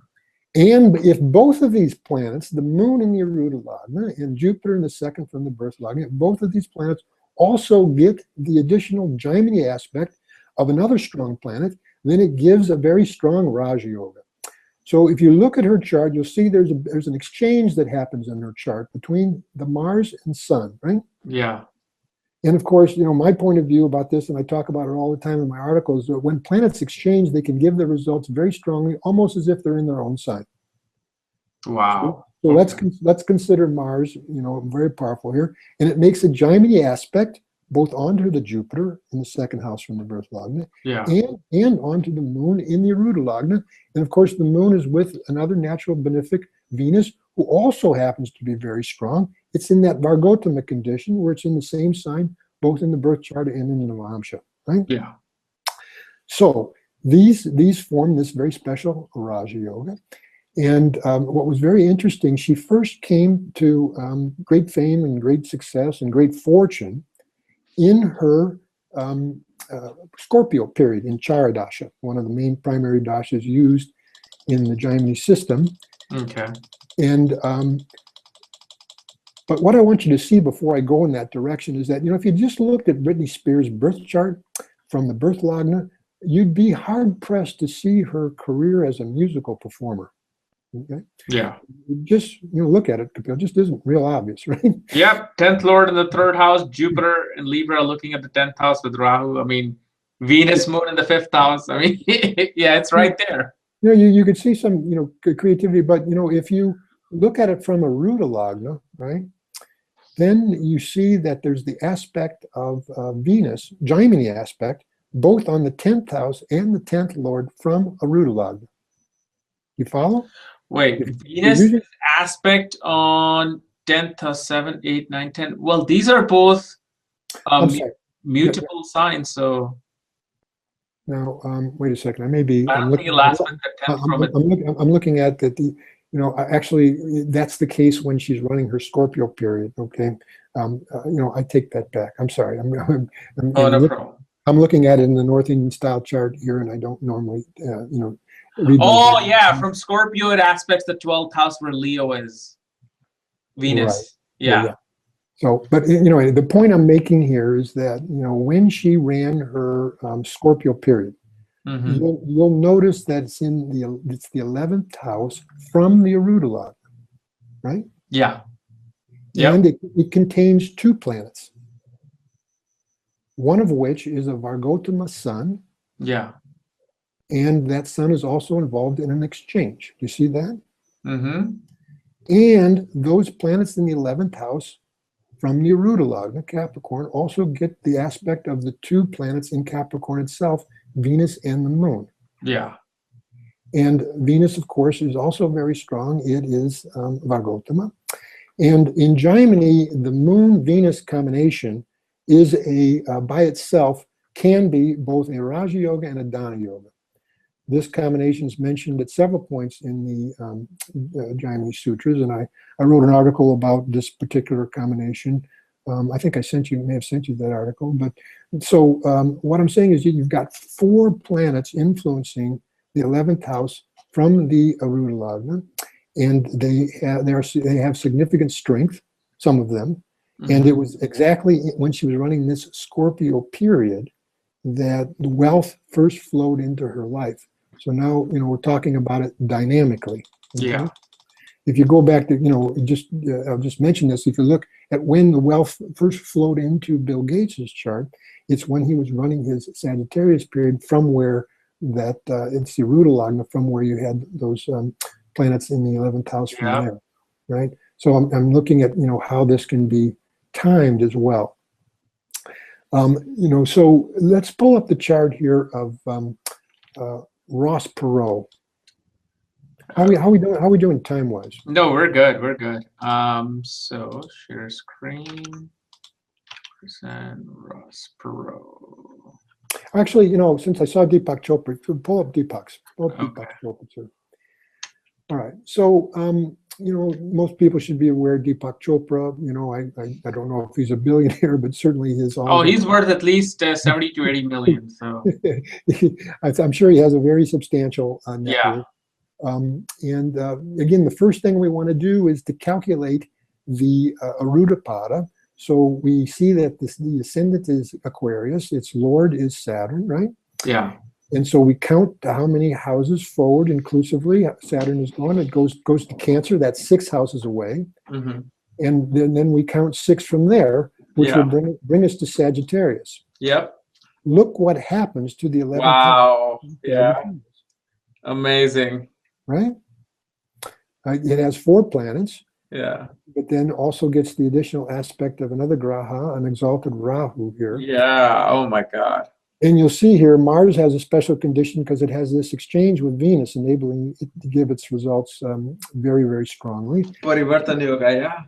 S1: And if both of these planets, the moon in the Arudha Lagna and Jupiter in the 2nd from the birth Lagna, both of these planets also get the additional Jaimini aspect of another strong planet, then it gives a very strong Raja Yoga. So if you look at her chart, you'll see there's an exchange that happens in her chart between the Mars and Sun, right?
S2: Yeah.
S1: And of course, my point of view about this, and I talk about it all the time in my articles, that when planets exchange, they can give the results very strongly, almost as if they're in their own sign.
S2: Wow.
S1: So let's consider Mars, very powerful here, and it makes a Jaimini aspect both onto the Jupiter in the 2nd house from the birth Lagna, and onto the moon in the Arudha Lagna, and of course the moon is with another natural benefic, Venus, who also happens to be very strong. It's in that Vargotama condition where it's in the same sign, both in the birth chart and in the Navamsha, right?
S2: Yeah.
S1: So these form this very special Raja Yoga. And what was very interesting, she first came to great fame and great success and great fortune in her Scorpio period, in Charadasha, one of the main primary dashas used in the Jaimini system.
S2: Okay.
S1: And but what I want you to see before I go in that direction is that, if you just looked at Britney Spears' birth chart from the birth Lagna, you'd be hard-pressed to see her career as a musical performer. Okay.
S2: Yeah.
S1: Just look at it, Kapiel. Just isn't real obvious, right?
S2: Yep. 10th Lord in the 3rd house, Jupiter and Libra looking at the 10th house with Rahu. I mean, Venus, moon in the 5th house. I mean, yeah, it's right there.
S1: You could see some creativity, but if you look at it from a Arudha Lagna, right, then you see that there's the aspect of Venus, Jaimini aspect, both on the 10th house and the 10th Lord from Arudha Lagna. You follow?
S2: Wait, Venus aspect on 10th, 7th, 8th, 9th, 10th. Well, these are both mutable signs, so.
S1: Now, wait a second. I may be.
S2: I don't think it'll aspect the 10th from it.
S1: I'm looking at that. Actually, that's the case when she's running her Scorpio period. Okay. I take that back. I'm sorry.
S2: No problem.
S1: I'm looking at it in the North Indian style chart here, and I don't normally, read.
S2: Oh, yeah. From Scorpio, it aspects the 12th house where Leo is. Venus. Right. Yeah.
S1: So, but the point I'm making here is that when she ran her Scorpio period, you'll notice that it's the 11th house from the Arudha Lagna, right?
S2: Yeah.
S1: And it contains 2 planets, one of which is a Vargotama sun.
S2: Yeah.
S1: And that sun is also involved in an exchange. You see that?
S2: Mm-hmm.
S1: And those planets in the 11th house from the Arudha Lagna, Capricorn, also get the aspect of the 2 planets in Capricorn itself, Venus and the moon.
S2: Yeah.
S1: And Venus, of course, is also very strong. It is Vargotama. And in Jaimini, the moon-Venus combination is by itself, can be both a Raja Yoga and a Dana Yoga. This combination is mentioned at several points in the Jaimini Sutras, and I wrote an article about this particular combination. I think I may have sent you that article. But so what I'm saying is you've got 4 planets influencing the 11th house from the Arudha Lagna, and they have significant strength, some of them. Mm-hmm. And it was exactly when she was running this Scorpio period that the wealth first flowed into her life. So now, we're talking about it dynamically. Okay?
S2: Yeah.
S1: If you go back to, I'll just mention this. If you look at when the wealth first flowed into Bill Gates's chart, it's when he was running his Sagittarius period from where it's the Arudha Lagna, from where you had those planets in the 11th house from there, right? So I'm looking at, how this can be timed as well. So let's pull up the chart here of Ross Perot. How we doing time wise?
S2: No, we're good. We're good. So share screen. And Ross Perot.
S1: Actually, since I saw Deepak Chopra, pull up Deepak's. Deepak Chopra too. All right. So most people should be aware of Deepak Chopra. I don't know if he's a billionaire, but certainly his.
S2: He's worth at least 70 to 80 million. So
S1: I'm sure he has a very substantial net worth. And again, the first thing we want to do is to calculate the Arudha Pada. So we see that the ascendant is Aquarius, its lord is Saturn, right?
S2: Yeah.
S1: And so we count how many houses forward inclusively. Saturn is gone. It goes to Cancer. That's 6 houses away. Mm-hmm. And then we count 6 from there, which will bring us to Sagittarius.
S2: Yep.
S1: Look what happens to the 11th.
S2: Wow. Yeah. Amazing.
S1: Right? It has 4 planets.
S2: Yeah.
S1: But then also gets the additional aspect of another Graha, an exalted Rahu here.
S2: Yeah. Oh my God.
S1: And you'll see here, Mars has a special condition because it has this exchange with Venus, enabling it to give its results very, very strongly.
S2: Parivartana Yoga, yeah.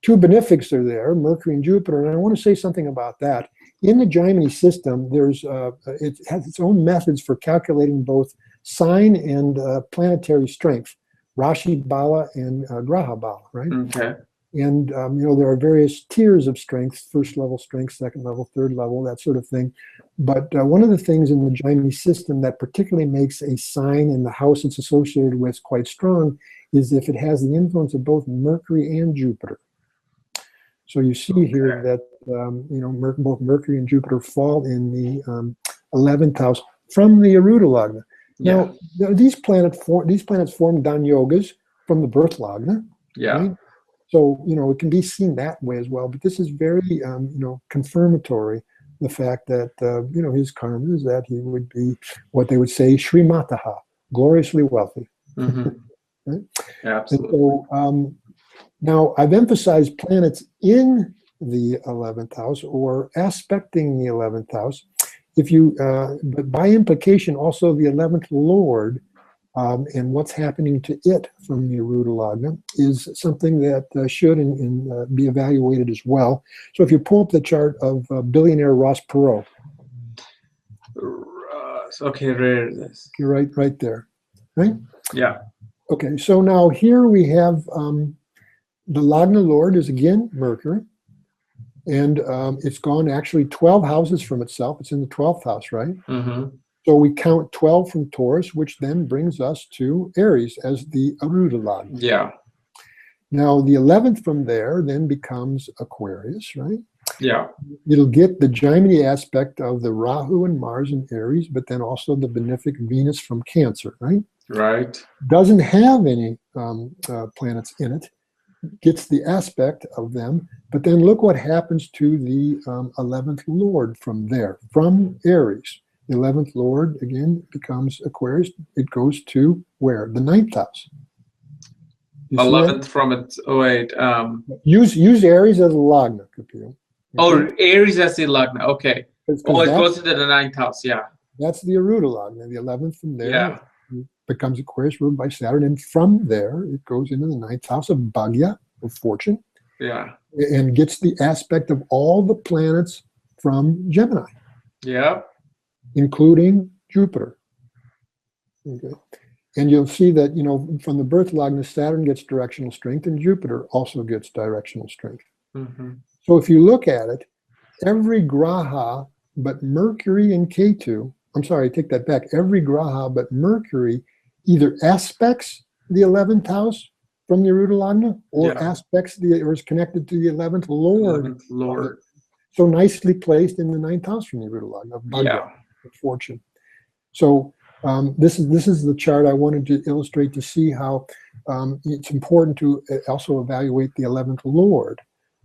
S1: 2 benefics are there, Mercury and Jupiter, and I want to say something about that. In the Jaimini system, it has its own methods for calculating both sign and planetary strength, Rashi Bala and Graha Bala, right?
S2: Okay.
S1: And there are various tiers of strength: first level strength, second level, third level, that sort of thing. But one of the things in the Jaimini system that particularly makes a sign in the house it's associated with quite strong is if it has the influence of both Mercury and Jupiter. So you see here that both Mercury and Jupiter fall in the 11th house from the Arudha Lagna. Now, these planets form Dan Yogas from the birth Lagna.
S2: Yeah.
S1: Right? So, it can be seen that way as well. But this is very, confirmatory, the fact that, his karma is that he would be what they would say, Srimataha, gloriously wealthy.
S2: Mm-hmm.
S1: Right?
S2: Absolutely.
S1: And so, now, I've emphasized planets in the 11th house or aspecting the 11th house. But by implication, also the 11th Lord and what's happening to it from the Arudha Lagna is something that should and be evaluated as well. So if you pull up the chart of billionaire Ross Perot.
S2: Okay, there it is.
S1: You're right there, right?
S2: Yeah.
S1: Okay, so now here we have the Lagna Lord is again Mercury, and it's gone actually 12 houses from itself. It's in the 12th house, right?
S2: Mm-hmm.
S1: So we count 12 from Taurus, which then brings us to Aries as the Arudha Lagna.
S2: Yeah.
S1: Now the 11th from there then becomes Aquarius, right?
S2: Yeah.
S1: It'll get the Jaimini aspect of the Rahu and Mars in Aries, but then also the benefic Venus from Cancer, right?
S2: Right.
S1: Doesn't have any planets in it, gets the aspect of them, but then look what happens to the 11th Lord from there, from Aries. The 11th Lord, again, becomes Aquarius. It goes to where? The 9th house.
S2: 11th from it. Oh, wait.
S1: Use Aries as a Lagna, Kapiel.
S2: Oh, Aries as the Lagna. Okay. Oh, it goes into the 9th house. Yeah.
S1: That's the Arudha Lagna. The 11th from there.
S2: Yeah.
S1: Becomes Aquarius ruled by Saturn, and from there it goes into the 9th house of Bhagya, of fortune.
S2: Yeah.
S1: And gets the aspect of all the planets from Gemini.
S2: Yeah.
S1: Including Jupiter. Okay. And you'll see that, you know, from the birth Lagna, Saturn gets directional strength and Jupiter also gets directional strength.
S2: Mm-hmm.
S1: So if you look at it, every graha but Mercury and Ketu, I'm sorry, I take that back. Every graha but Mercury either aspects the 11th house from the Arudha Lagna or aspects or is connected to the 11th Lord.
S2: 11th Lord.
S1: So nicely placed in the 9th house from the Arudha Lagna of Bhagya, of fortune. So this is the chart I wanted to illustrate to see how it's important to also evaluate the 11th Lord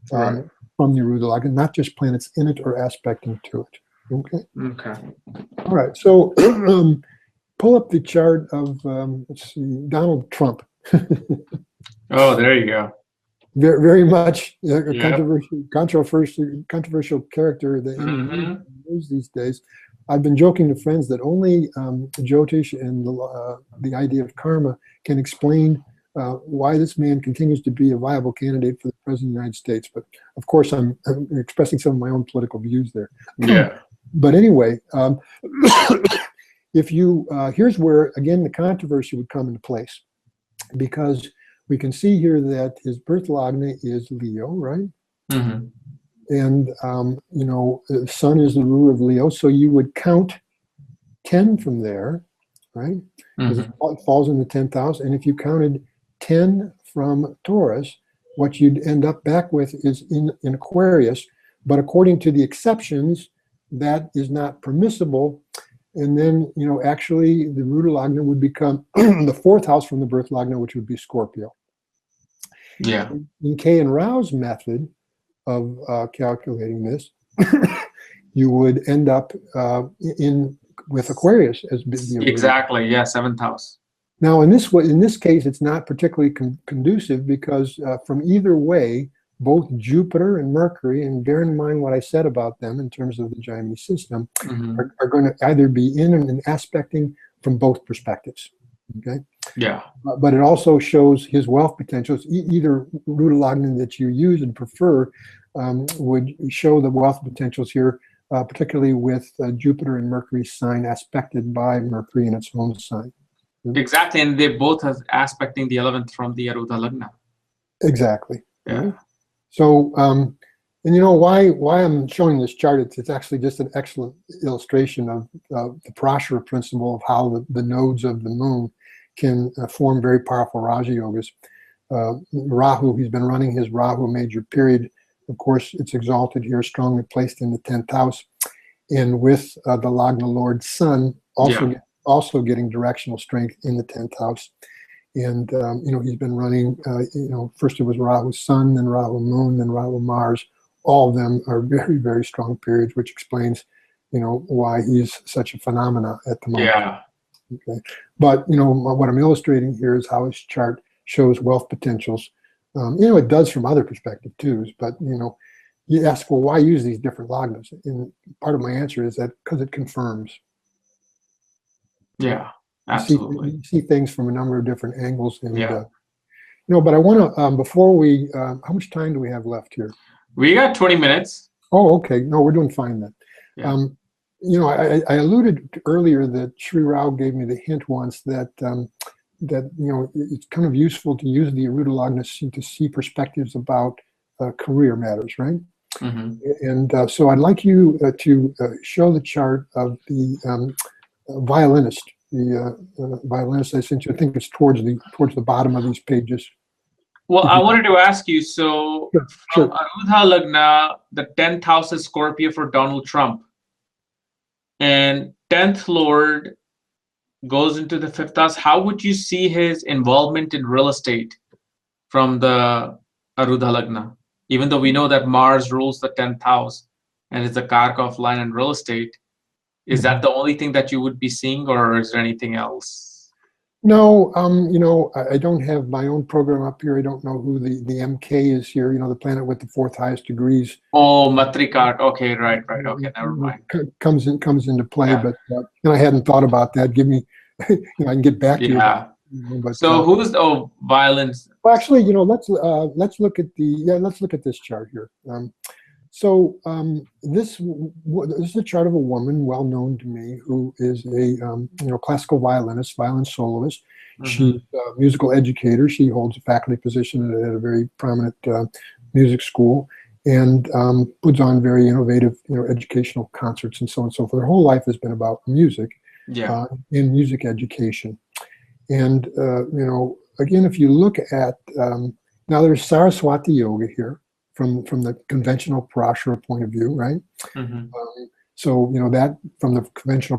S1: from the Arudha Lagna, not just planets in it or aspecting to it. Okay.
S2: Okay.
S1: All right. So pull up the chart of let's see, Donald Trump.
S2: Oh, there you go.
S1: Very, very much a controversial character that in news these days. I've been joking to friends that only Jyotish and the idea of karma can explain why this man continues to be a viable candidate for the president of the United States. But of course, I'm expressing some of my own political views there.
S2: Yeah.
S1: But anyway, if you here's where again the controversy would come into place, because we can see here that his birth Lagna is Leo, right?
S2: Mm-hmm.
S1: And, you know, the sun is the ruler of Leo. So you would count 10 from there, right? Because it falls in the 10th house. And if you counted 10 from Taurus, what you'd end up back with is in Aquarius. But according to the exceptions, that is not permissible. And then, you know, actually the Arudha Lagna would become the 4th house from the birth Lagna, which would be Scorpio.
S2: Yeah.
S1: In KRSchannel's method of calculating this, you would end up with Aquarius as the
S2: exactly. Yeah, 7th house.
S1: Now, in this case, it's not particularly conducive because from either way, both Jupiter and Mercury, and bear in mind what I said about them in terms of the Jaimini system, are going to either be in and aspecting from both perspectives. Okay.
S2: Yeah.
S1: But it also shows his wealth potentials. Either Arudha Lagna that you use and prefer would show the wealth potentials here, particularly with Jupiter and Mercury sign aspected by Mercury in its own sign.
S2: Exactly, and they both are aspecting the 11th from the Arudha Lagna.
S1: Exactly.
S2: Yeah.
S1: Right? So, and you know why I'm showing this chart? It's actually just an excellent illustration of the Parashara principle of how the nodes of the moon can form very powerful Raja Yogas. Rahu, he's been running his Rahu major period. Of course, it's exalted here, strongly placed in the 10th house. And with the Lagna Lord Sun also getting directional strength in the 10th house. And, you know, he's been running, you know, first it was Rahu Sun, then Rahu Moon, then Rahu Mars. All of them are very, very strong periods, which explains, you know, why he's such a phenomena at the moment.
S2: Yeah.
S1: Okay. But, you know, what I'm illustrating here is how his chart shows wealth potentials. You know, it does from other perspective too, but, you know, you ask, well, why use these different lagnas? And part of my answer is that because it confirms.
S2: Yeah. Absolutely.
S1: You see things from a number of different angles. And, but I want to, before we, how much time do we have left here?
S2: We got 20 minutes.
S1: Oh, okay. No, we're doing fine then.
S2: Yeah.
S1: I alluded earlier that Sri Rao gave me the hint once that it's kind of useful to use the Arudha Lagna to see perspectives about career matters, right?
S2: Mm-hmm.
S1: And so I'd like you to show the chart of the violinist. The violinist I sent you. I think it's towards the bottom of these pages.
S2: Well, I wanted to ask you. So,
S1: sure.
S2: Arudha Lagna, the 10th house is Scorpio for Donald Trump, and 10th Lord goes into the 5th house. How would you see his involvement in real estate from the Arudha Lagna? Even though we know that Mars rules the 10th house and is the Karka of line and real estate, is that the only thing that you would be seeing, or is there anything else?
S1: No, I don't have my own program up here. I don't know who the MK is here. The planet with the 4th highest degrees.
S2: Oh, Matrika. Okay, right. Okay, never mind.
S1: Comes into play, but I hadn't thought about that. Give me, I can get back to you. But,
S2: so who's violins?
S1: Well, actually, let's look at this chart here. This is a chart of a woman well known to me who is a classical violinist, violin soloist. Mm-hmm. She's a musical educator. She holds a faculty position at a very prominent music school, and puts on very innovative educational concerts and so on and so forth. Her whole life has been about music, in music education. And again, if you look at now, there's Saraswati Yoga here. From the conventional Parashara point of view, right? Mm-hmm. So that from the conventional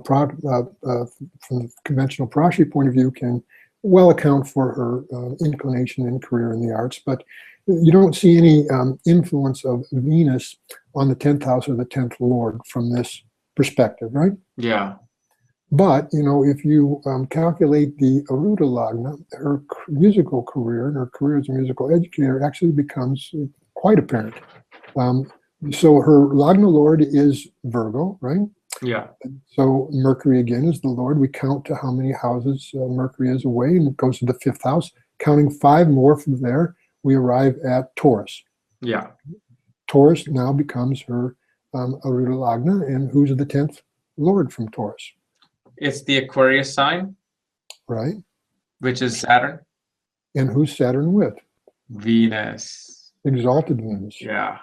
S1: Parashara point of view can well account for her inclination and career in the arts, but you don't see any influence of Venus on the 10th house or the 10th Lord from this perspective, right?
S2: Yeah.
S1: But if you calculate the Arudha Lagna, her musical career and her career as a musical educator actually becomes quite apparent. So her Lagna Lord is Virgo, right?
S2: Yeah.
S1: So Mercury again is the Lord. We count to how many houses Mercury is away, and it goes to the 5th house. Counting 5 more from there, we arrive at Taurus.
S2: Yeah.
S1: Taurus now becomes her Arudha Lagna, and who's the 10th Lord from Taurus?
S2: It's the Aquarius sign.
S1: Right.
S2: Which is Saturn.
S1: And who's Saturn with?
S2: Venus.
S1: Exalted Venus.
S2: Yeah.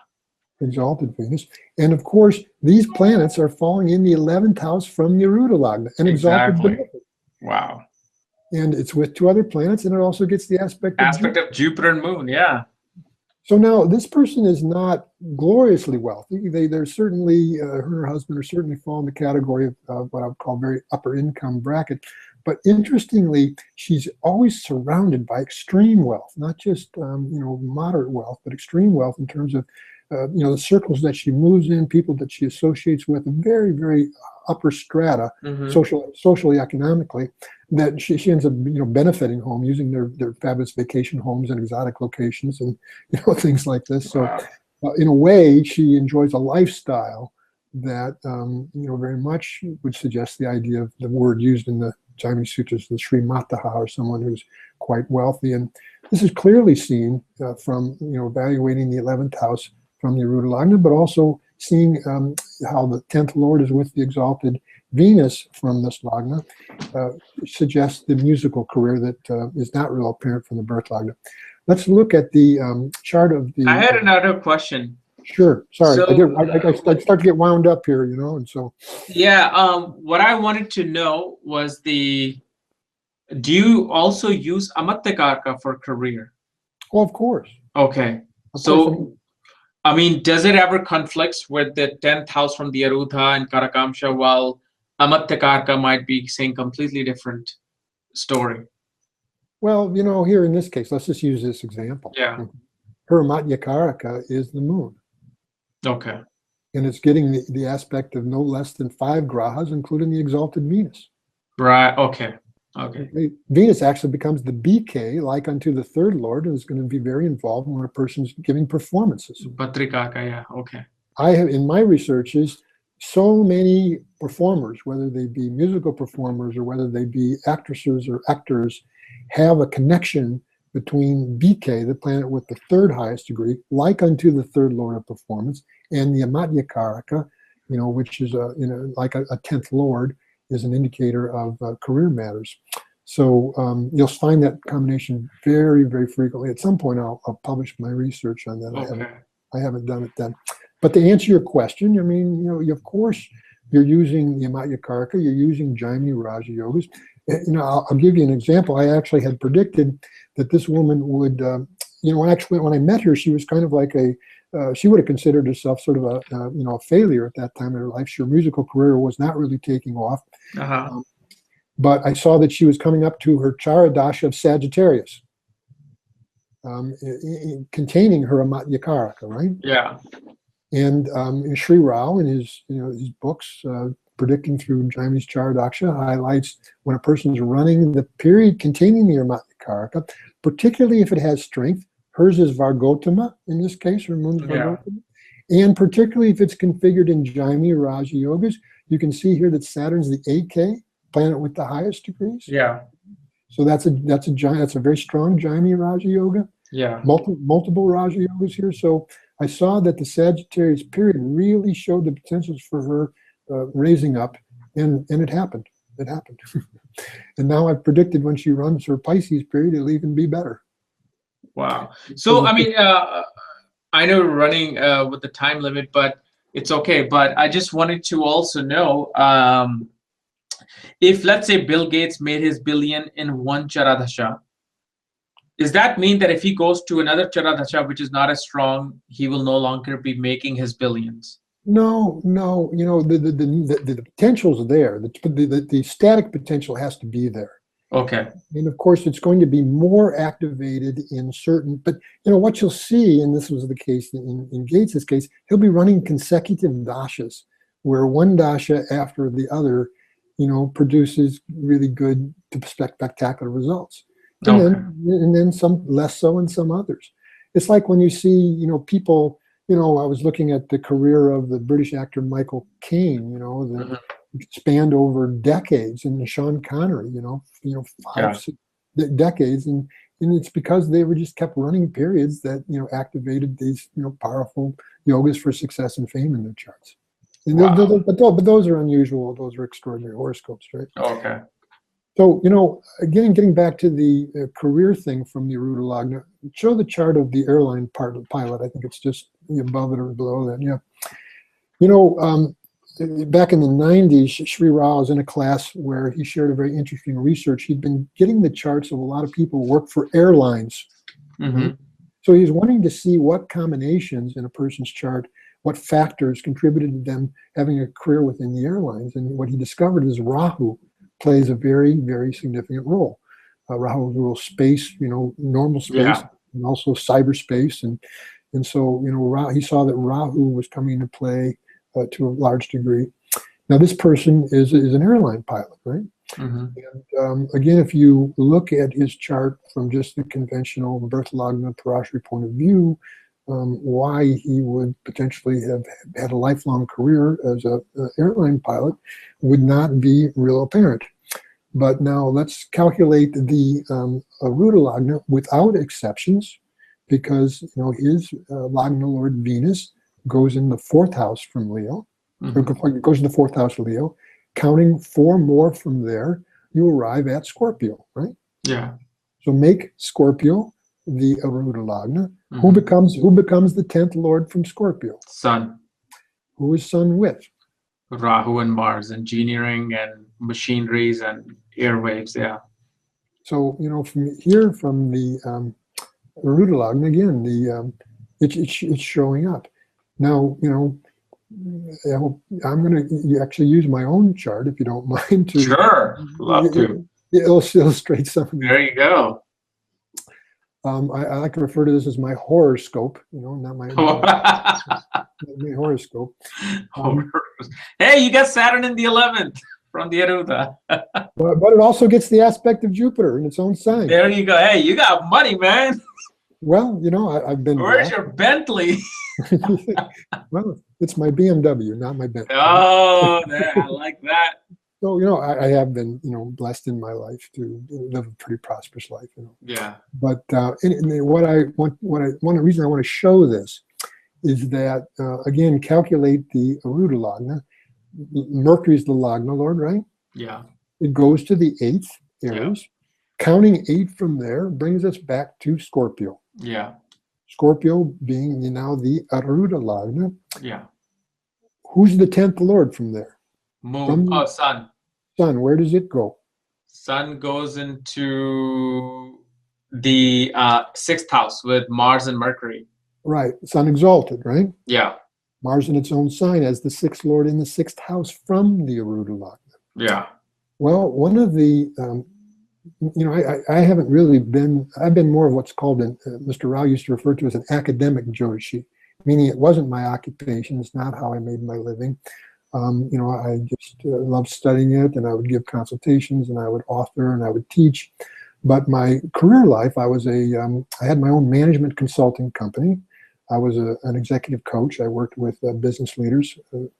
S1: Exalted Venus. And of course, these planets are falling in the 11th house from the Arudha Lagna. And exalted Venus.
S2: Wow.
S1: And it's with 2 other planets, and it also gets the aspect
S2: of Jupiter and Moon, yeah.
S1: So now this person is not gloriously wealthy. They're certainly, her and her husband are certainly fall in the category of what I would call very upper income bracket. But interestingly, she's always surrounded by extreme wealth, not just moderate wealth, but extreme wealth in terms of the circles that she moves in, people that she associates with, very, very upper strata, mm-hmm. socially, economically, that she ends up benefiting home, using their fabulous vacation homes and exotic locations and things like this. So in a way, she enjoys a lifestyle that very much would suggest the idea of the word used in the Jaimini Sutras, the Sri Mataha, or someone who's quite wealthy. And this is clearly seen from evaluating the 11th house from the Arudha Lagna, but also seeing how the 10th Lord is with the exalted Venus from this Lagna, suggests the musical career that is not real apparent from the birth Lagna. Let's look at the chart of the...
S2: I had another question.
S1: Sure. Sorry, so, I start to get wound up here, and so.
S2: Yeah. What I wanted to know was do you also use Amatya Karka for career?
S1: Well, of course.
S2: Okay. So, I mean, does it ever conflicts with the 10th house from the Arudha and Karakamsha, while Amatya Karka might be saying completely different story?
S1: Well, here in this case, let's just use this example.
S2: Yeah.
S1: Her Amatya Karka is the moon.
S2: Okay.
S1: And it's getting the aspect of no less than 5 grahas, including the exalted Venus.
S2: Right. Okay. Okay.
S1: Venus actually becomes the BK, like unto the 3rd Lord, and is going to be very involved when a person's giving performances.
S2: Patrikaka, yeah. Okay.
S1: I have, in my researches, so many performers, whether they be musical performers or whether they be actresses or actors, have a connection between BK, the planet with the third highest degree, like unto the third lord of performance, and the Amatya Karaka, which is like a 10th lord, is an indicator of career matters. So you'll find that combination very, very frequently. At some point, I'll publish my research on that.
S2: Okay.
S1: I haven't done it then. But to answer your question, I mean, of course, you're using the Amatya Karaka, you're using Jaimini Raja Yogas. I'll give you an example. I actually had predicted that this woman would, when I met her, she was kind of like she would have considered herself sort of a failure at that time in her life. Her musical career was not really taking off. But I saw that she was coming up to her Charadasha of Sagittarius, containing her Amatya Karaka, right?
S2: Yeah.
S1: And Sri Rao, in his books, predicting through Jaimini's Charadasha, highlights when a person is running the period containing the Amatya Karaka, particularly if it has strength. Hers is Vargotama in this case, or moon's Vargotama. And particularly if it's configured in Jaimini Raja Yogas, you can see here that Saturn's the AK, planet with the highest degrees.
S2: Yeah.
S1: So that's a very strong Jaimini Raja Yoga.
S2: Yeah.
S1: Multiple Raja Yogas here. So I saw that the Sagittarius period really showed the potentials for her raising up, and it happened. It happened. And now I've predicted when she runs her Pisces period, it'll even be better.
S2: Wow. So, I mean, I know we're running with the time limit, but it's okay. But I just wanted to also know, if, let's say, Bill Gates made his billion in one Charadasha, does that mean that if he goes to another Charadasha, which is not as strong, he will no longer be making his billions?
S1: No. The potentials are there. The static potential has to be there.
S2: Okay.
S1: And of course, it's going to be more activated in certain, but what you'll see, and this was the case in Gates's case, he'll be running consecutive dashas, where one dasha after the other, produces really good to spectacular results. And then some less so in some others. It's like when you see, people, I was looking at the career of the British actor Michael Caine, that spanned over decades, and Sean Connery, 5-6 decades. And it's because they were just kept running periods that, activated these, powerful yogas for success and fame in their charts. And but those are unusual. Those are extraordinary horoscopes, right?
S2: Okay.
S1: So, getting back to the career thing from the Arudha Lagna, show the chart of the airline pilot. I think it's just above it or below that. Yeah. Back in the 90s, Sri Rao was in a class where he shared a very interesting research. He'd been getting the charts of a lot of people who work for airlines. Right? So he was wanting to see what combinations in a person's chart, what factors contributed to them having a career within the airlines. And what he discovered is Rahu plays a very, very significant role. Rahu rules space, normal space, and also cyberspace. And so, he saw that Rahu was coming into play to a large degree. Now, this person is an airline pilot, right? And again, if you look at his chart from just the conventional birth lagna Parashara point of view, why he would potentially have had a lifelong career as an airline pilot would not be real apparent. But now let's calculate the Arudha Lagna without exceptions, because his Lagna Lord Venus goes in the 4th house from Leo, or goes in the 4th house of Leo. Counting 4 more from there, you arrive at Scorpio, right?
S2: Yeah.
S1: So make Scorpio the Arudha Lagna. Who becomes the 10th lord from Scorpio?
S2: Sun.
S1: Who is Sun with?
S2: Rahu and Mars, engineering and machineries and airwaves. Yeah. So
S1: from the Arudha Lagna again, it's showing up. Now I'm going to actually use my own chart, if you don't mind.
S2: Sure, love to.
S1: Illustrate something.
S2: There you go.
S1: I like to refer to this as my horoscope, not my horoscope.
S2: Hey, you got Saturn in the 11th from the Arudha.
S1: but it also gets the aspect of Jupiter in its own sign.
S2: There you go. Hey, you got money, man.
S1: Well, I've been.
S2: Where's your Bentley?
S1: Well, It's my BMW, not my Bentley.
S2: Oh, I like that.
S1: So, I have been, blessed in my life to live a pretty prosperous life,
S2: Yeah.
S1: But one reason I want to show this is that, again, calculate the Arudha Lagna. Mercury is the Lagna Lord, right?
S2: Yeah.
S1: It goes to the 8th, Aries. Yeah. Counting 8 from there brings us back to Scorpio.
S2: Yeah.
S1: Scorpio being now the Arudha Lagna.
S2: Yeah.
S1: Who's the 10th Lord from there?
S2: Moon. Sun.
S1: Sun. Where does it go?
S2: Sun goes into the 6th house with Mars and Mercury.
S1: Right. Sun exalted, right?
S2: Yeah.
S1: Mars in its own sign as the 6th Lord in the 6th house from the Arudha Lagna.
S2: Yeah.
S1: Well, one of the, I haven't really been, I've been more of what's called, Mr. Rao used to refer to as an academic Jyotishi, meaning it wasn't my occupation. It's not how I made my living. I just loved studying it, and I would give consultations, and I would author, and I would teach. But my career life, I had my own management consulting company. I was an executive coach. I worked with business leaders,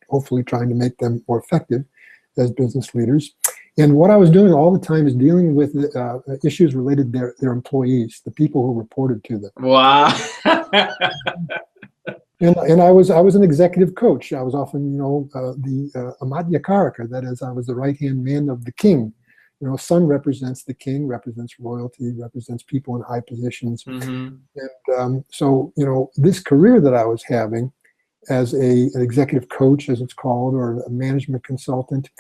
S1: hopefully trying to make them more effective as business leaders. And what I was doing all the time is dealing with issues related to their employees, the people who reported to them.
S2: Wow.
S1: And I was an executive coach. I was often, the Amatya Karaka, that is, I was the right-hand man of the king. Sun represents the king, represents royalty, represents people in high positions.
S2: Mm-hmm.
S1: And so, this career that I was having as an executive coach, as it's called, or a management consultant,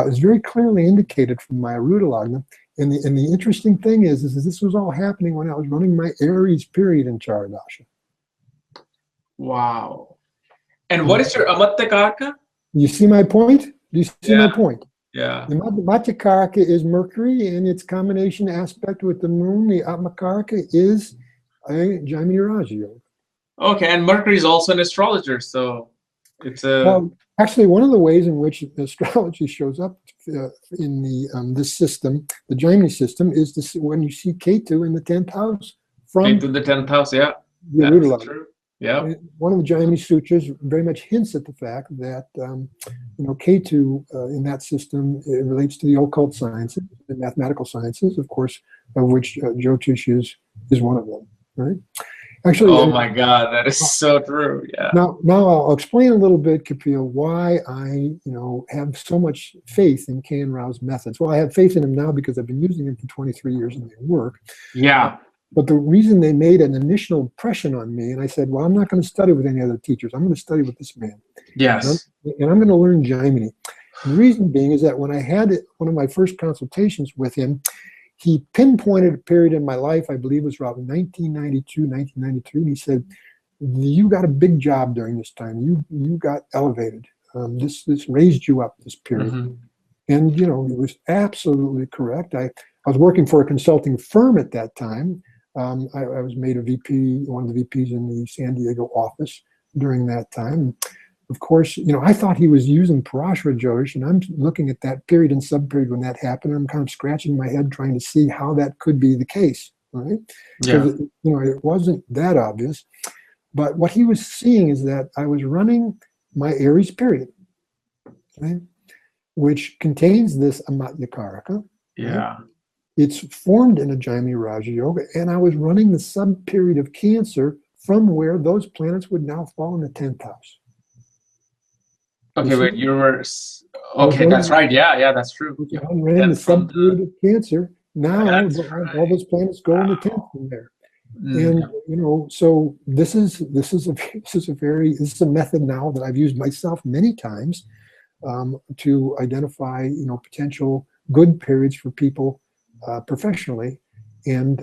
S1: is very clearly indicated from my Arudha Lagna. And the interesting thing is this was all happening when I was running my Aries period in Charadasha.
S2: Wow. And what is your Amatya Karaka?
S1: You see my point? Do you see my point?
S2: Yeah.
S1: The Amatya Karaka is Mercury, and its combination aspect with the moon. The Atma Karaka is a Jaimini Raja Yoga. Okay,
S2: and Mercury is also an astrologer, so it's a...
S1: Well, actually, one of the ways in which astrology shows up in the this system, the Jaimini system, is when you see Ketu in the 10th house. From
S2: Ketu the 10th house, yeah.
S1: That's
S2: true. Yeah.
S1: One of the Jaimini sutras very much hints at the fact that Ketu in that system, it relates to the occult sciences, the mathematical sciences, of course, of which Jyotish is one of them, right? Actually,
S2: oh my God, that is so true. Yeah.
S1: Now I'll explain a little bit, Kapiel, why I have so much faith in K.R. Rao's methods. Well, I have faith in him now because I've been using him for 23 years in their work.
S2: Yeah.
S1: But the reason they made an initial impression on me, and I said, well, I'm not going to study with any other teachers. I'm going to study with this man.
S2: Yes.
S1: And I'm going to learn Jaimini. And the reason being is that when I had one of my first consultations with him, he pinpointed a period in my life, I believe it was around 1992, 1993, and he said, you got a big job during this time. You got elevated. This raised you up, this period.
S2: Mm-hmm.
S1: And, it was absolutely correct. I was working for a consulting firm at that time. I was made a VP, one of the VPs in the San Diego office during that time. Of course, I thought he was using Parashara Jyotish, and I'm looking at that period and sub-period when that happened. I'm kind of scratching my head trying to see how that could be the case, right?
S2: Yeah.
S1: Because, it wasn't that obvious. But what he was seeing is that I was running my Aries period, okay, which contains this Amatya Karaka.
S2: Yeah.
S1: Right? It's formed in a Jaimini Raja Yoga, and I was running the sub-period of Cancer from where those planets would now fall in the 10th house.
S2: Okay, wait, you were... Okay, that's right. Yeah, that's true.
S1: I ran the sub-period of Cancer. Now, all those planets go in the 10th from there. And, so this is a method now that I've used myself many times to identify, potential good periods for people professionally. And,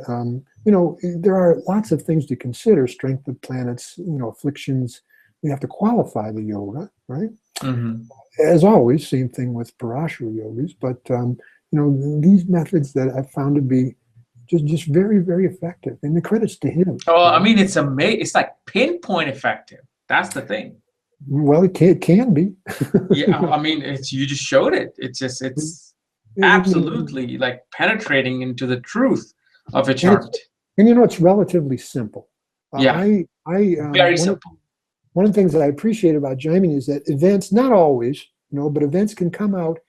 S1: there are lots of things to consider: strength of planets, afflictions. We have to qualify the yoga, right?
S2: Mm-hmm.
S1: As always, same thing with Parashara yogis. But, these methods that I've found to be just very, very effective. And the credits to him.
S2: Oh, I mean, it's amazing. It's like pinpoint effective. That's the thing.
S1: Well, it can be.
S2: Yeah, I mean, you just showed it. It's absolutely like penetrating into the truth of a chart.
S1: And it's relatively simple.
S2: Yeah, very simple.
S1: one of the things that I appreciate about Jaimini is that events, not always, but events can come out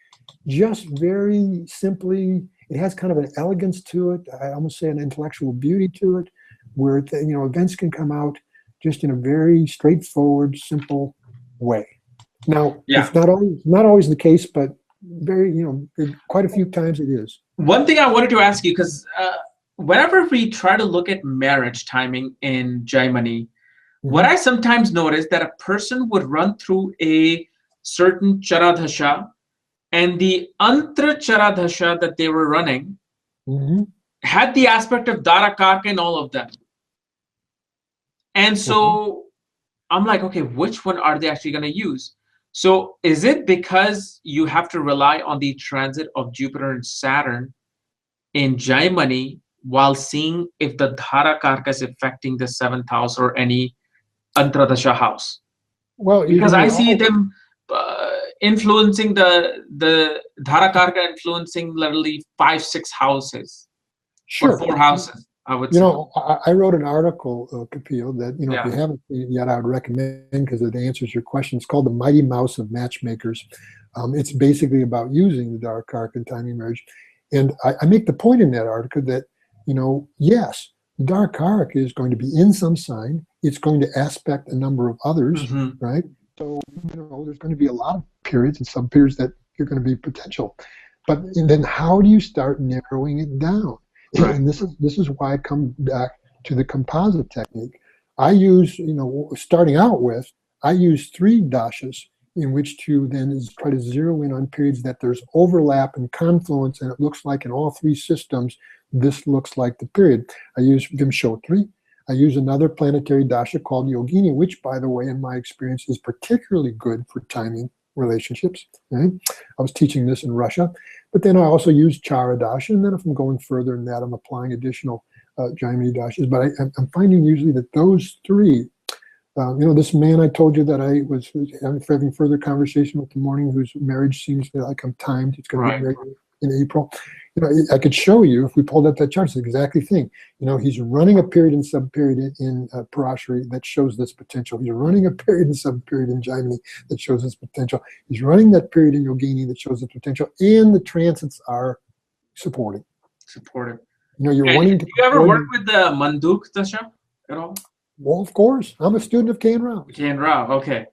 S1: just very simply. It has kind of an elegance to it. I almost say an intellectual beauty to it, where events can come out just in a very straightforward, simple way. Now, it's not always the case, but very, quite a few times it is.
S2: One thing I wanted to ask you, because whenever we try to look at marriage timing in Jaimini, what I sometimes notice that a person would run through a certain charadhasha, and the antra charadhasha that they were running had the aspect of Dharakarka in all of them. And so I'm like, okay, which one are they actually going to use? So is it because you have to rely on the transit of Jupiter and Saturn in Jaimini while seeing if the Dharakarka is affecting the 7th house or any Antradasha house?
S1: Well,
S2: because I see them influencing the Dharakarka influencing literally 5-6 houses, or 4 houses. I would say.
S1: I wrote an article, Kapiel, that if you haven't seen it yet, I would recommend, because it answers your question. It's called The Mighty Mouse of Matchmakers. It's basically about using the Dharakarka in timing marriage, and I make the point in that article that yes, the Dharakarka is going to be in some sign. It's going to aspect a number of others, right? So there's going to be a lot of periods and sub-periods that you're going to be potential. But then how do you start narrowing it down? Right. And this is why I come back to the composite technique. I use, starting out with, I use 3 dashas in which to then try to zero in on periods that there's overlap and confluence, and it looks like in all 3 systems, this looks like the period. I use Vimshotri. I use another planetary dasha called Yogini, which, by the way, in my experience, is particularly good for timing relationships. Right? I was teaching this in Russia. But then I also use Chara dasha, and then if I'm going further than that, I'm applying additional Jaimini dashas. But I'm finding usually that those 3, this man I told you that I was having further conversation with the morning, whose marriage seems like I'm timed. It's going to be married in April. I could show you, if we pulled up that chart, it's the exact thing. He's running a period and sub-period in Parashara that shows this potential. He's running a period and sub-period in Jaimini that shows this potential. He's running that period in Yogini that shows the potential, and the transits are supporting. You're wanting to.
S2: Do you ever work with the Manduk Dasha at all?
S1: Well, of course. I'm a student of Kapiel Raaj.
S2: Okay.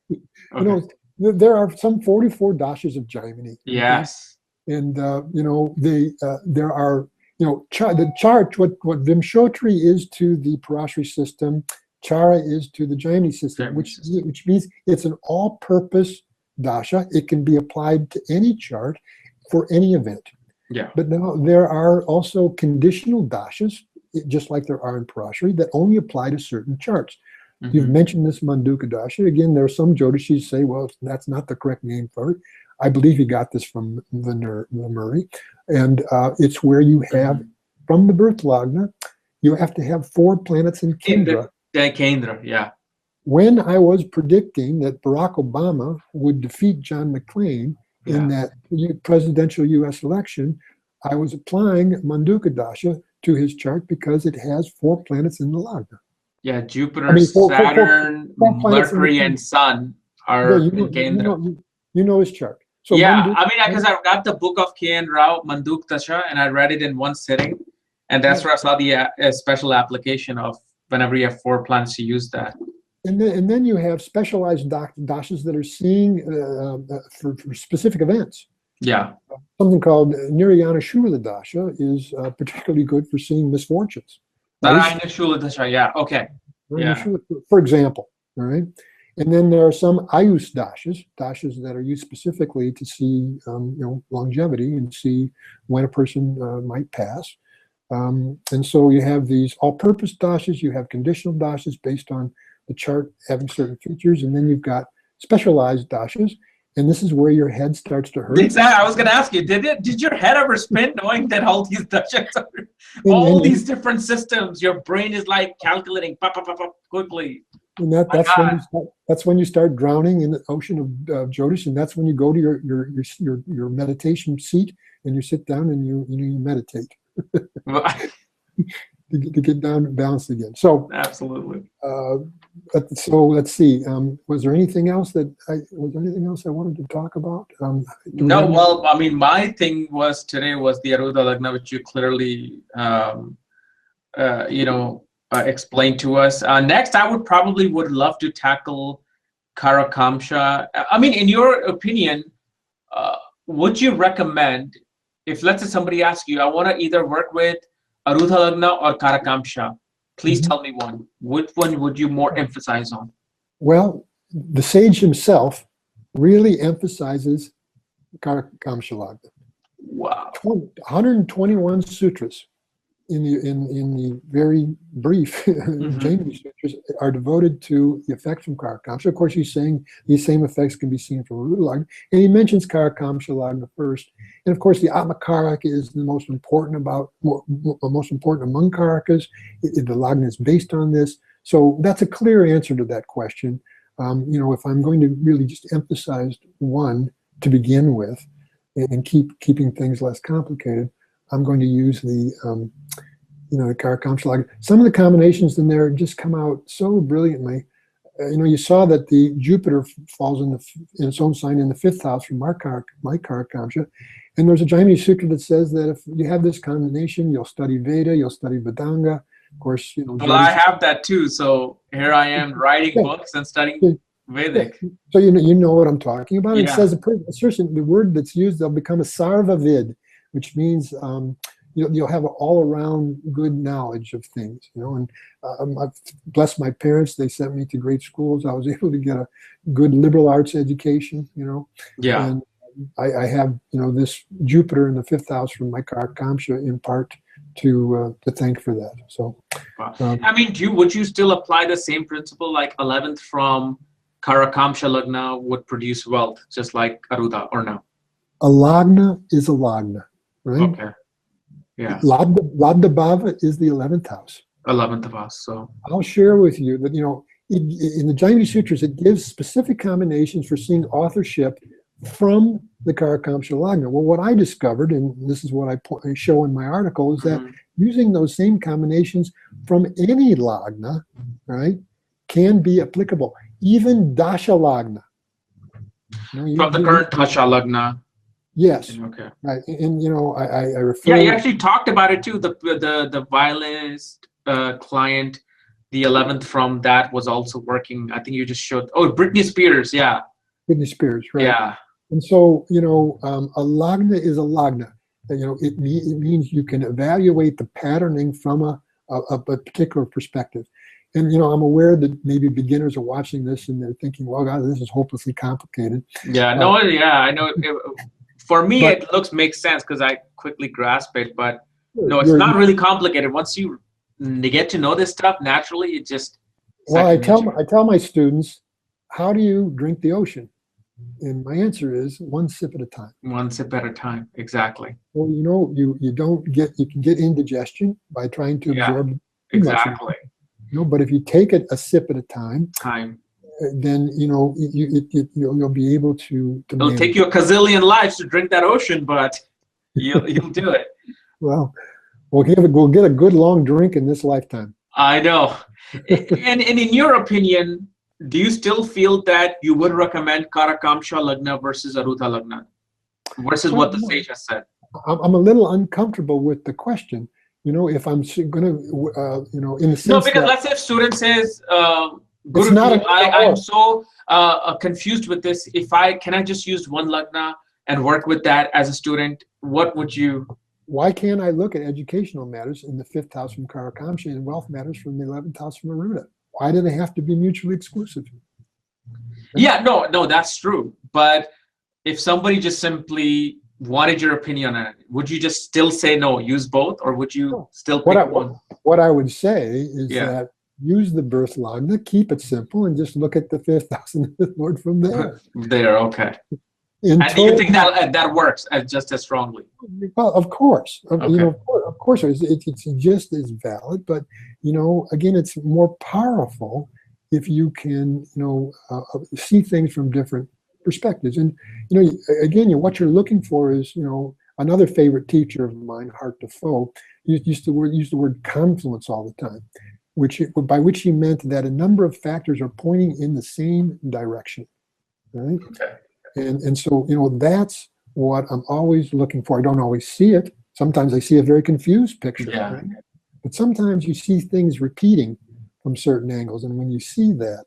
S1: There are some 44 dashas of Jaimini.
S2: Yes.
S1: And there are the chart. What Vimshotri is to the Parashara system, Chara is to the Jaimini system, which means it's an all-purpose dasha. It can be applied to any chart for any event.
S2: Yeah.
S1: But now there are also conditional dashas, just like there are in Parashara, that only apply to certain charts. You've mentioned this Manduka dasha. Again, there are some Jyotishis say, well, that's not the correct name for it. I believe he got this from the Murray. And it's where you have, from the birth lagna, you have to have 4 planets in Kendra.
S2: Kendra, yeah.
S1: When I was predicting that Barack Obama would defeat John McCain in that presidential U.S. election, I was applying Manduka dasha to his chart because it has 4 planets in the lagna.
S2: Yeah, Jupiter, Saturn, Mercury, and Sun are in Kendra.
S1: You know his chart. So
S2: because I got the book of K.R. Rao, Manduk Dasha, and I read it in one sitting. And that's where I saw the special application of whenever you have 4 planets, to use that.
S1: And then you have specialized dashas that are seeing for specific events.
S2: Yeah.
S1: Something called Nirayana Shula dasha is particularly good for seeing misfortunes.
S2: Narayana Shula dasha, yeah, okay.
S1: For example, all right? And then there are some Ayus dashas that are used specifically to see, longevity and see when a person might pass. And so you have these all-purpose dashas, you have conditional dashas based on the chart having certain features, and then you've got specialized dashas, and this is where your head starts to hurt.
S2: Exactly. I was going to ask you, did your head ever spin knowing that all these dashas are all these different systems? Your brain is like calculating quickly.
S1: And that's when you start drowning in the ocean of Jyotish, and that's when you go to your meditation seat and you sit down and you meditate. get down balanced again. So
S2: absolutely.
S1: So let's see. Was there anything else I wanted to talk about?
S2: No. Well, I mean, my thing was today was the Arudha Lagna, which you clearly explained to us. Next, I would love to tackle Karakamsha. I mean, in your opinion, would you recommend, if let's say somebody asks you, I want to either work with Arudha Lagna or Karakamsha, please tell me one. Which one would you more emphasize on?
S1: Well, the sage himself really emphasizes Karakamsha Lagna.
S2: Wow.
S1: 121 sutras in the very brief Jaimini sutras are devoted to the effects from Karakamsha. Of course, he's saying these same effects can be seen from Arudha Lagna, and he mentions Karakamsha Lagna first. And of course, the Atmakaraka is the most important among Karakas. The Lagna is based on this, so that's a clear answer to that question. If I'm going to really just emphasize one to begin with, and keeping things less complicated, I'm going to use the Karakamsha Lagna. Some of the combinations in there just come out so brilliantly. You saw that the Jupiter falls in its own sign in the 5th house from my Karakamsha. And there's a Jaimini Sutra that says that if you have this combination, you'll study Veda, you'll study Vedanga. Of course,
S2: well, I have that too. So here I am writing books and studying Vedic.
S1: So you know what I'm talking about. It says the word that's used, they'll become a sarva vid, which means you'll have an all-around good knowledge of things. And I've blessed my parents. They sent me to great schools. I was able to get a good liberal arts education. And I have this Jupiter in the 5th house from my Karakamsha in part to thank for that. So,
S2: I mean, would you still apply the same principle, like 11th from Karakamsha Lagna would produce wealth, just like Arudha, or no?
S1: A Lagna is a Lagna, right?
S2: Okay. Yeah.
S1: Ladna Bhava is the 11th house.
S2: 11th house. So
S1: I'll share with you that in the Jaimini Sutras it gives specific combinations for seeing authorship from the Karakamsha Lagna. Well, what I discovered, and this is what I show in my article, is that using those same combinations from any Lagna, right, can be applicable. Even Dasha Lagna.
S2: From the current Dasha Lagna.
S1: Yes.
S2: Okay.
S1: Right. And I refer.
S2: Yeah, you actually talked about it too. The violinist client, the 11th from that was also working. I think you just showed. Oh, Britney Spears. Yeah.
S1: Britney Spears. Right.
S2: Yeah.
S1: And so a Lagna is a Lagna. It means you can evaluate the patterning from a particular perspective. And I'm aware that maybe beginners are watching this and they're thinking, "Well, God, this is hopelessly complicated."
S2: Yeah. I know. For me, it makes sense because I quickly grasp it. But no, it's not really complicated. Once you get to know this stuff naturally, it just.
S1: Well, I tell my students, how do you drink the ocean? And my answer is one sip at a time.
S2: One sip at a time, exactly.
S1: Well, you can get indigestion by trying to absorb.
S2: Exactly.
S1: But if you take it a sip at a time, then you'll be able to
S2: it'll take you a gazillion lives to drink that ocean, but you'll do it.
S1: Well, we'll get a good long drink in this lifetime.
S2: I know. And in your opinion, do you still feel that you would recommend Karakamsha Lagna versus Arudha Lagna versus what the sage has said?
S1: I'm a little uncomfortable with the question. If I'm going to, in the sense
S2: no, because let's say if student says, Guru, I'm so confused with this. Can I just use one Lagna and work with that as a student? What would you?
S1: Why can't I look at educational matters in the 5th house from Karakamsha and wealth matters from the 11th house from Arudha? Why do they have to be mutually exclusive?
S2: Yeah, no, that's true. But if somebody just simply wanted your opinion on it, would you just still say no, use both, or would you still pick one?
S1: What I would say is that use the birth Lagna, keep it simple, and just look at the 5th house and the 5th lord from there.
S2: Okay. And you think that works just as strongly?
S1: Well, of course. Of course, it's just as valid. But again, it's more powerful if you can, see things from different perspectives. And again, what you're looking for is, another favorite teacher of mine, Hart Defoe, used the word confluence all the time, by which he meant that a number of factors are pointing in the same direction, right?
S2: Okay.
S1: And so, that's what I'm always looking for. I don't always see it. Sometimes I see a very confused picture,
S2: Yeah.
S1: right? But sometimes you see things repeating from certain angles. And when you see that,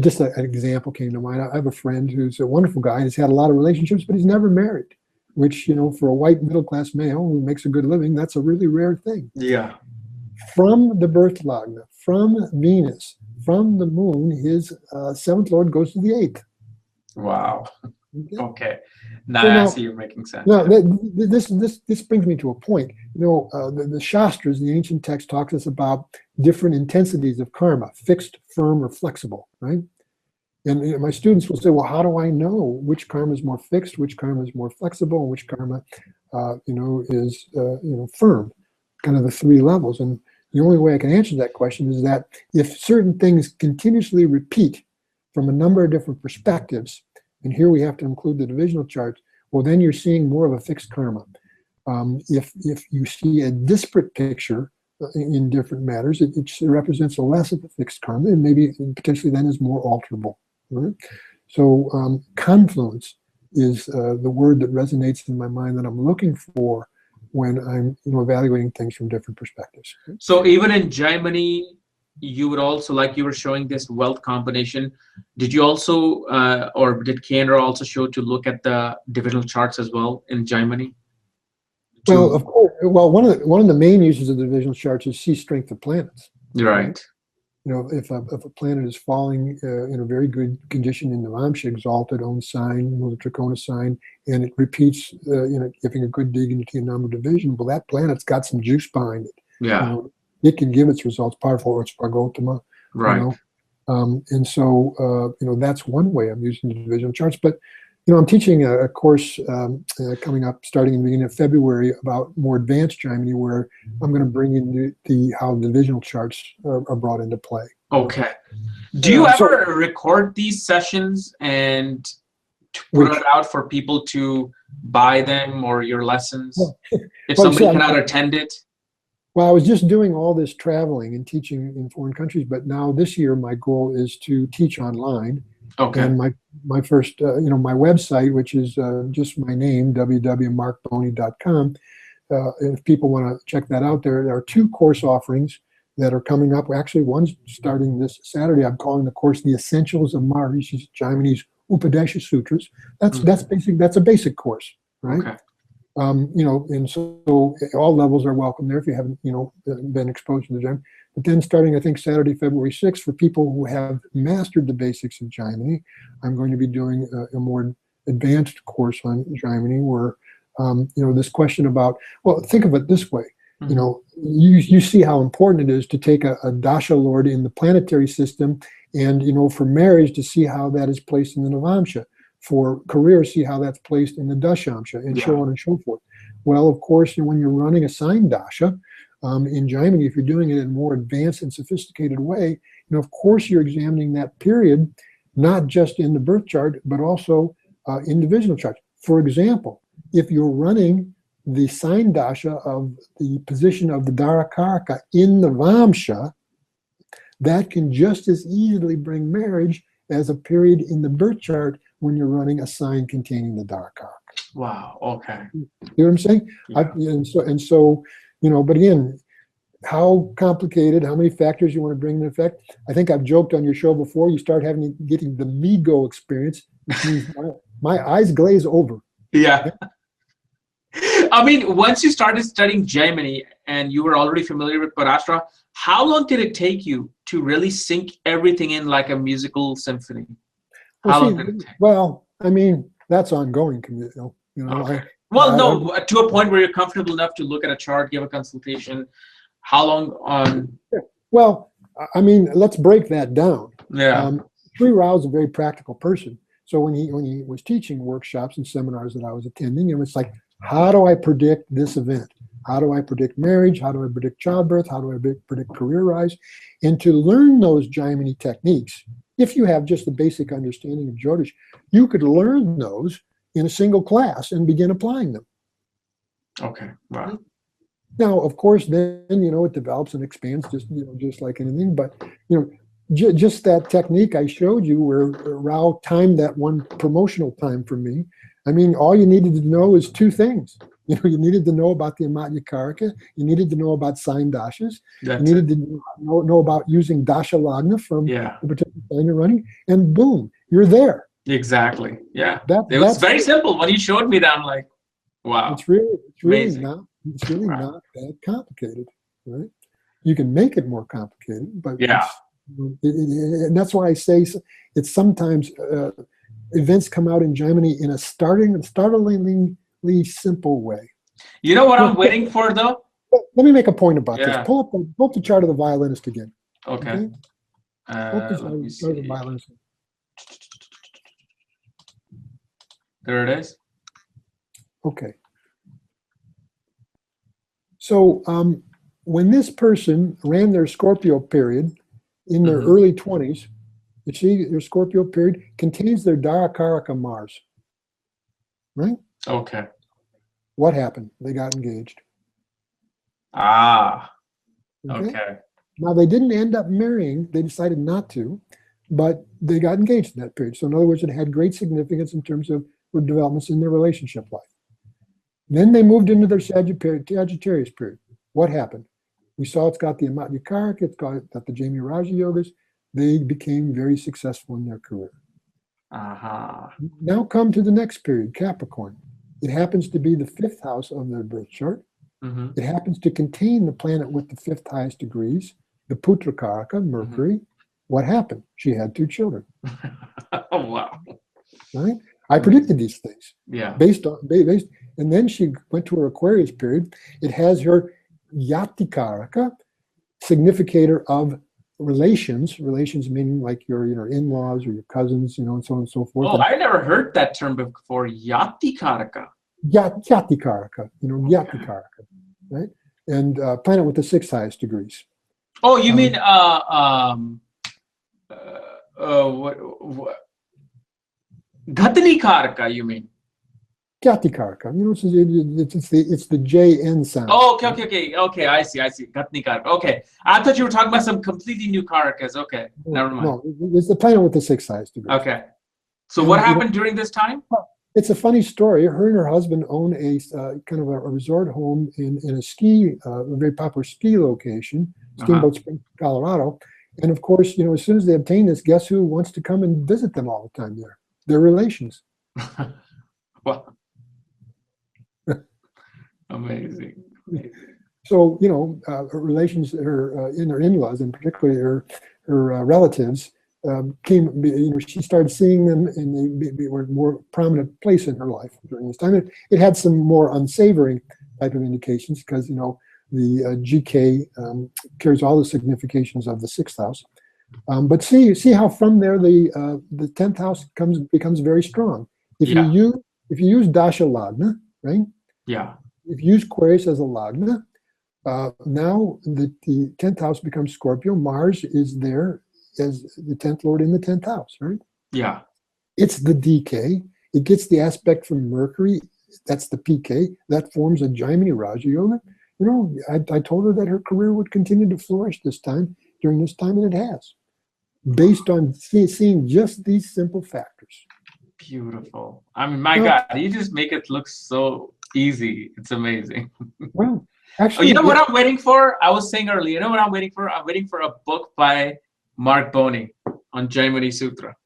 S1: just an example came to mind. I have a friend who's a wonderful guy. He's had a lot of relationships, but he's never married, which, for a white middle-class male who makes a good living, that's a really rare thing.
S2: Yeah.
S1: From the birth lagna, from Venus, from the moon, his seventh lord goes to the eighth.
S2: Wow. Okay. Now
S1: So
S2: I
S1: now-
S2: see you're making sense.
S1: Now, this brings me to a point. The Shastras, the ancient text, talks us about different intensities of karma, fixed, firm, or flexible, right? And my students will say, well, how do I know which karma is more fixed, which karma is more flexible, and which karma, is, firm? Kind of the three levels. And the only way I can answer that question is that if certain things continuously repeat from a number of different perspectives, and here we have to include the divisional charts, well, then you're seeing more of a fixed karma. If you see a disparate picture in different matters, it represents a less of a fixed karma, and maybe potentially then is more alterable. Right? So confluence is the word that resonates in my mind that I'm looking for when I'm evaluating things from different perspectives.
S2: So even in Jaimini, you would also, like you were showing this wealth combination, did you also, or did KRSchannel also show to look at the divisional charts as well in Jaimini?
S1: Well, of course. Well, one of the main uses of the divisional charts is see strength of planets.
S2: Right.
S1: If a planet is falling in a very good condition in the Navamsha, exalted, own sign, the Trikona sign, and it repeats, giving a good dignity and number division, well, that planet's got some juice behind it.
S2: Yeah.
S1: It can give its results powerful, or it's Pragotama.
S2: Right.
S1: And so, that's one way I'm using the divisional charts. But, I'm teaching a course coming up starting in the beginning of February about more advanced Jaimini, where I'm going to bring in how the divisional charts are brought into play.
S2: Okay. Do you ever record these sessions and put it out for people to buy them, or your lessons? If somebody cannot attend it?
S1: Well, I was just doing all this traveling and teaching in foreign countries, but now this year my goal is to teach online.
S2: Okay.
S1: And my first, my website, which is just my name, www.marcboney.com. If people want to check that out, there are two course offerings that are coming up. Actually, one's starting this Saturday. I'm calling the course "The Essentials of Maharishi Jaimini's Upadesha Sutras." That's basic. That's a basic course, right?
S2: Okay.
S1: And so all levels are welcome there if you haven't, been exposed to the Jaimini. But then starting, I think, Saturday, February 6th, for people who have mastered the basics of Jaimini, I'm going to be doing a more advanced course on Jaimini where, this question about, well, think of it this way. You see how important it is to take a dasha lord in the planetary system and, for marriage, to see how that is placed in the Navamsha. For career, see how that's placed in the Dashamsha, and so on and so forth. Well, of course, when you're running a sign dasha, in Jaimini, if you're doing it in a more advanced and sophisticated way, of course you're examining that period, not just in the birth chart, but also in divisional charts. For example, if you're running the sign dasha of the position of the Dharakaraka in the Vamsha, that can just as easily bring marriage as a period in the birth chart when you're running a sign containing the Dharakaraka.
S2: Wow. Okay.
S1: You know what I'm saying?
S2: Yeah.
S1: But again, how complicated, how many factors you want to bring into effect. I think I've joked on your show before, you start getting the me-go experience, which means my eyes glaze over.
S2: Yeah. I mean, once you started studying Jaimini and you were already familiar with Parashara, how long did it take you to really sink everything in like a musical symphony? How long did it take?
S1: Well, I mean, that's ongoing.
S2: Okay. To a point where you're comfortable enough to look at a chart, give a consultation. How long on?
S1: Well, I mean, let's break that down.
S2: Yeah.
S1: Sri Rao is a very practical person. So when he was teaching workshops and seminars that I was attending, it was like, how do I predict this event? How do I predict marriage? How do I predict childbirth? How do I predict career rise? And to learn those Jaimini techniques, if you have just a basic understanding of Jyotish, you could learn those in a single class and begin applying them.
S2: Okay. Wow.
S1: Now, of course, then, it develops and expands just like anything. But, just that technique I showed you where Rao timed that one promotional time for me. I mean, all you needed to know is two things. You needed to know about the Amatya Karaka. You needed to know about sign dashas. You needed to know about using Dasha Lagna from the particular sign you're running. And boom, you're there.
S2: Exactly. Yeah. It was very simple. When you showed me that, I'm like, wow.
S1: It's really not that complicated, right? You can make it more complicated, but and that's why I say it's sometimes events come out in Jaimini in a startlingly simple way.
S2: You know what I'm waiting for, though?
S1: Let me make a point about this. Pull up the chart of the Violinist again.
S2: Okay.
S1: Let me see. The Violinist.
S2: There it is.
S1: Okay. So when this person ran their Scorpio period in their early 20s, you see their Scorpio period contains their Darakaraka Mars, right?
S2: Okay.
S1: What happened? They got engaged.
S2: Ah, okay.
S1: Now, they didn't end up marrying. They decided not to, but they got engaged in that period. So in other words, it had great significance in terms of developments in their relationship life. Then they moved into their Sagittarius period. What happened? We saw it's got the Amatya Karaka, it's got the Jaimini Raja yogas. They became very successful in their career. Now come to the next period, Capricorn. It happens to be the 5th house of their birth chart. It happens to contain the planet with the 5th highest degrees, the Putra Karaka, Mercury. What happened? She had 2 children.
S2: Oh, wow.
S1: Right? I predicted these things.
S2: Yeah.
S1: And then she went to her Aquarius period. It has her Yati Karaka, significator of relations meaning like your in-laws or your cousins, and so on and so forth.
S2: Oh, I never heard that term before. Yati Karaka.
S1: Yati Karaka, Yati Karaka, right? And planet with the 6th highest degrees.
S2: Oh, you mean Ghatani Karaka, you mean?
S1: Yati Karaka. It's the JN sound.
S2: Oh, okay. I see. Ghatani Karaka. Okay. I thought you were talking about some completely new Karakas. Okay. Never mind.
S1: No, it's the planet with the 6th highest degrees.
S2: Okay. So what happened during this time?
S1: It's a funny story. Her and her husband own a kind of a resort home in a very popular ski location, Steamboat Springs, Colorado. And of course, as soon as they obtain this, guess who wants to come and visit them all the time there? Their relations.
S2: Wow. Amazing.
S1: So, her relations, her in-laws, and particularly her relatives, she started seeing them, and they were a more prominent place in her life during this time. It had some more unsavory type of indications because, the GK carries all the significations of the 6th house. But see how from there the 10th house becomes very strong. If you use Dasha Lagna, right?
S2: Yeah.
S1: If you use Aquarius as a Lagna, now the 10th house becomes Scorpio. Mars is there as the 10th lord in the 10th house, right?
S2: Yeah.
S1: It's the DK. It gets the aspect from Mercury. That's the PK. That forms a Jaimini Raja yoga. I told her that her career would continue to flourish during this time, and it has, based on seeing just these simple factors.
S2: Beautiful. I mean, my God, you just make it look so easy. It's amazing.
S1: Well, actually,
S2: what I'm waiting for? I was saying earlier, you know what I'm waiting for? I'm waiting for a book by Marc Boney on Jaimini Sutra.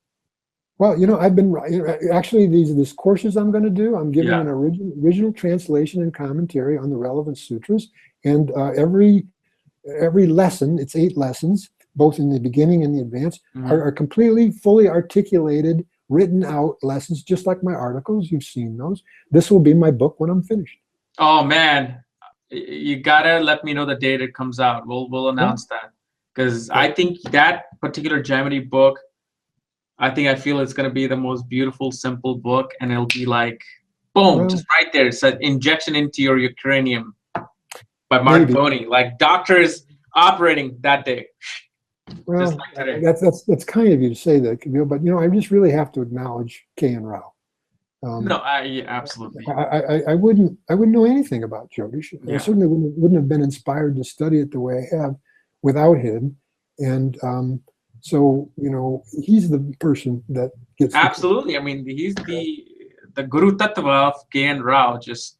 S1: Well, I've been actually these courses I'm going to do. I'm giving an original translation and commentary on the relevant sutras, and every lesson, it's 8 lessons, both in the beginning and the advance, are completely, fully articulated, written out lessons, just like my articles. You've seen those. This will be my book when I'm finished.
S2: Oh man, you gotta let me know the date it comes out. We'll announce that, because I think that particular Jaimini book, I feel it's going to be the most beautiful, simple book, and it'll be like, boom, just right there. It's an injection into your cranium by Marc Boney, like doctors operating that day.
S1: Well,
S2: just like today.
S1: That's kind of you to say that, Kapiel, but I just really have to acknowledge K and Rao.
S2: No, absolutely.
S1: I wouldn't know anything about Jyotish.
S2: Yeah.
S1: I certainly wouldn't have been inspired to study it the way I have without him. And so, you know, he's the person that gets
S2: absolutely. I mean, he's the Guru Tattva of KRSchannel just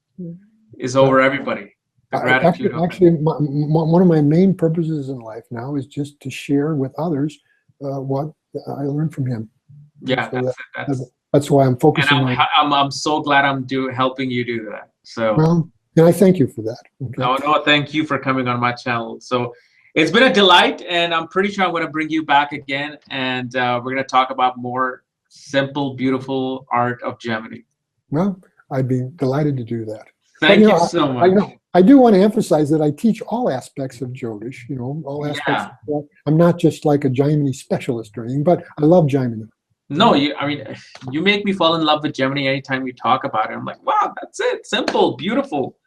S2: is over everybody. The gratitude.
S1: Actually, one of my main purposes in life now is just to share with others what I learned from him.
S2: Yeah,
S1: so that's why I'm focusing on.
S2: I'm so glad I'm helping you do that. So.
S1: Well, and I thank you for that. Okay.
S2: No, thank you for coming on my channel. So it's been a delight, and I'm pretty sure I'm going to bring you back again, and we're going to talk about more simple, beautiful art of Jaimini.
S1: Well, I'd be delighted to do that.
S2: Thank you so much.
S1: I do want to emphasize that I teach all aspects of Jyotish, you know, all aspects.
S2: Yeah.
S1: I'm not just like a Jaimini specialist or anything, but I love Jaimini.
S2: No, I mean, you make me fall in love with Jaimini anytime you talk about it. I'm like, wow, that's it. Simple, beautiful.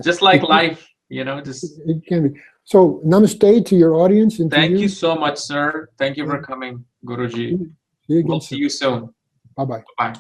S2: Just like life, you know, just. It can
S1: be. So, namaste to your audience. And
S2: thank you so much, sir. Thank you for coming, Guruji.
S1: See you again
S2: we'll see you soon.
S1: Bye-bye.
S2: Bye.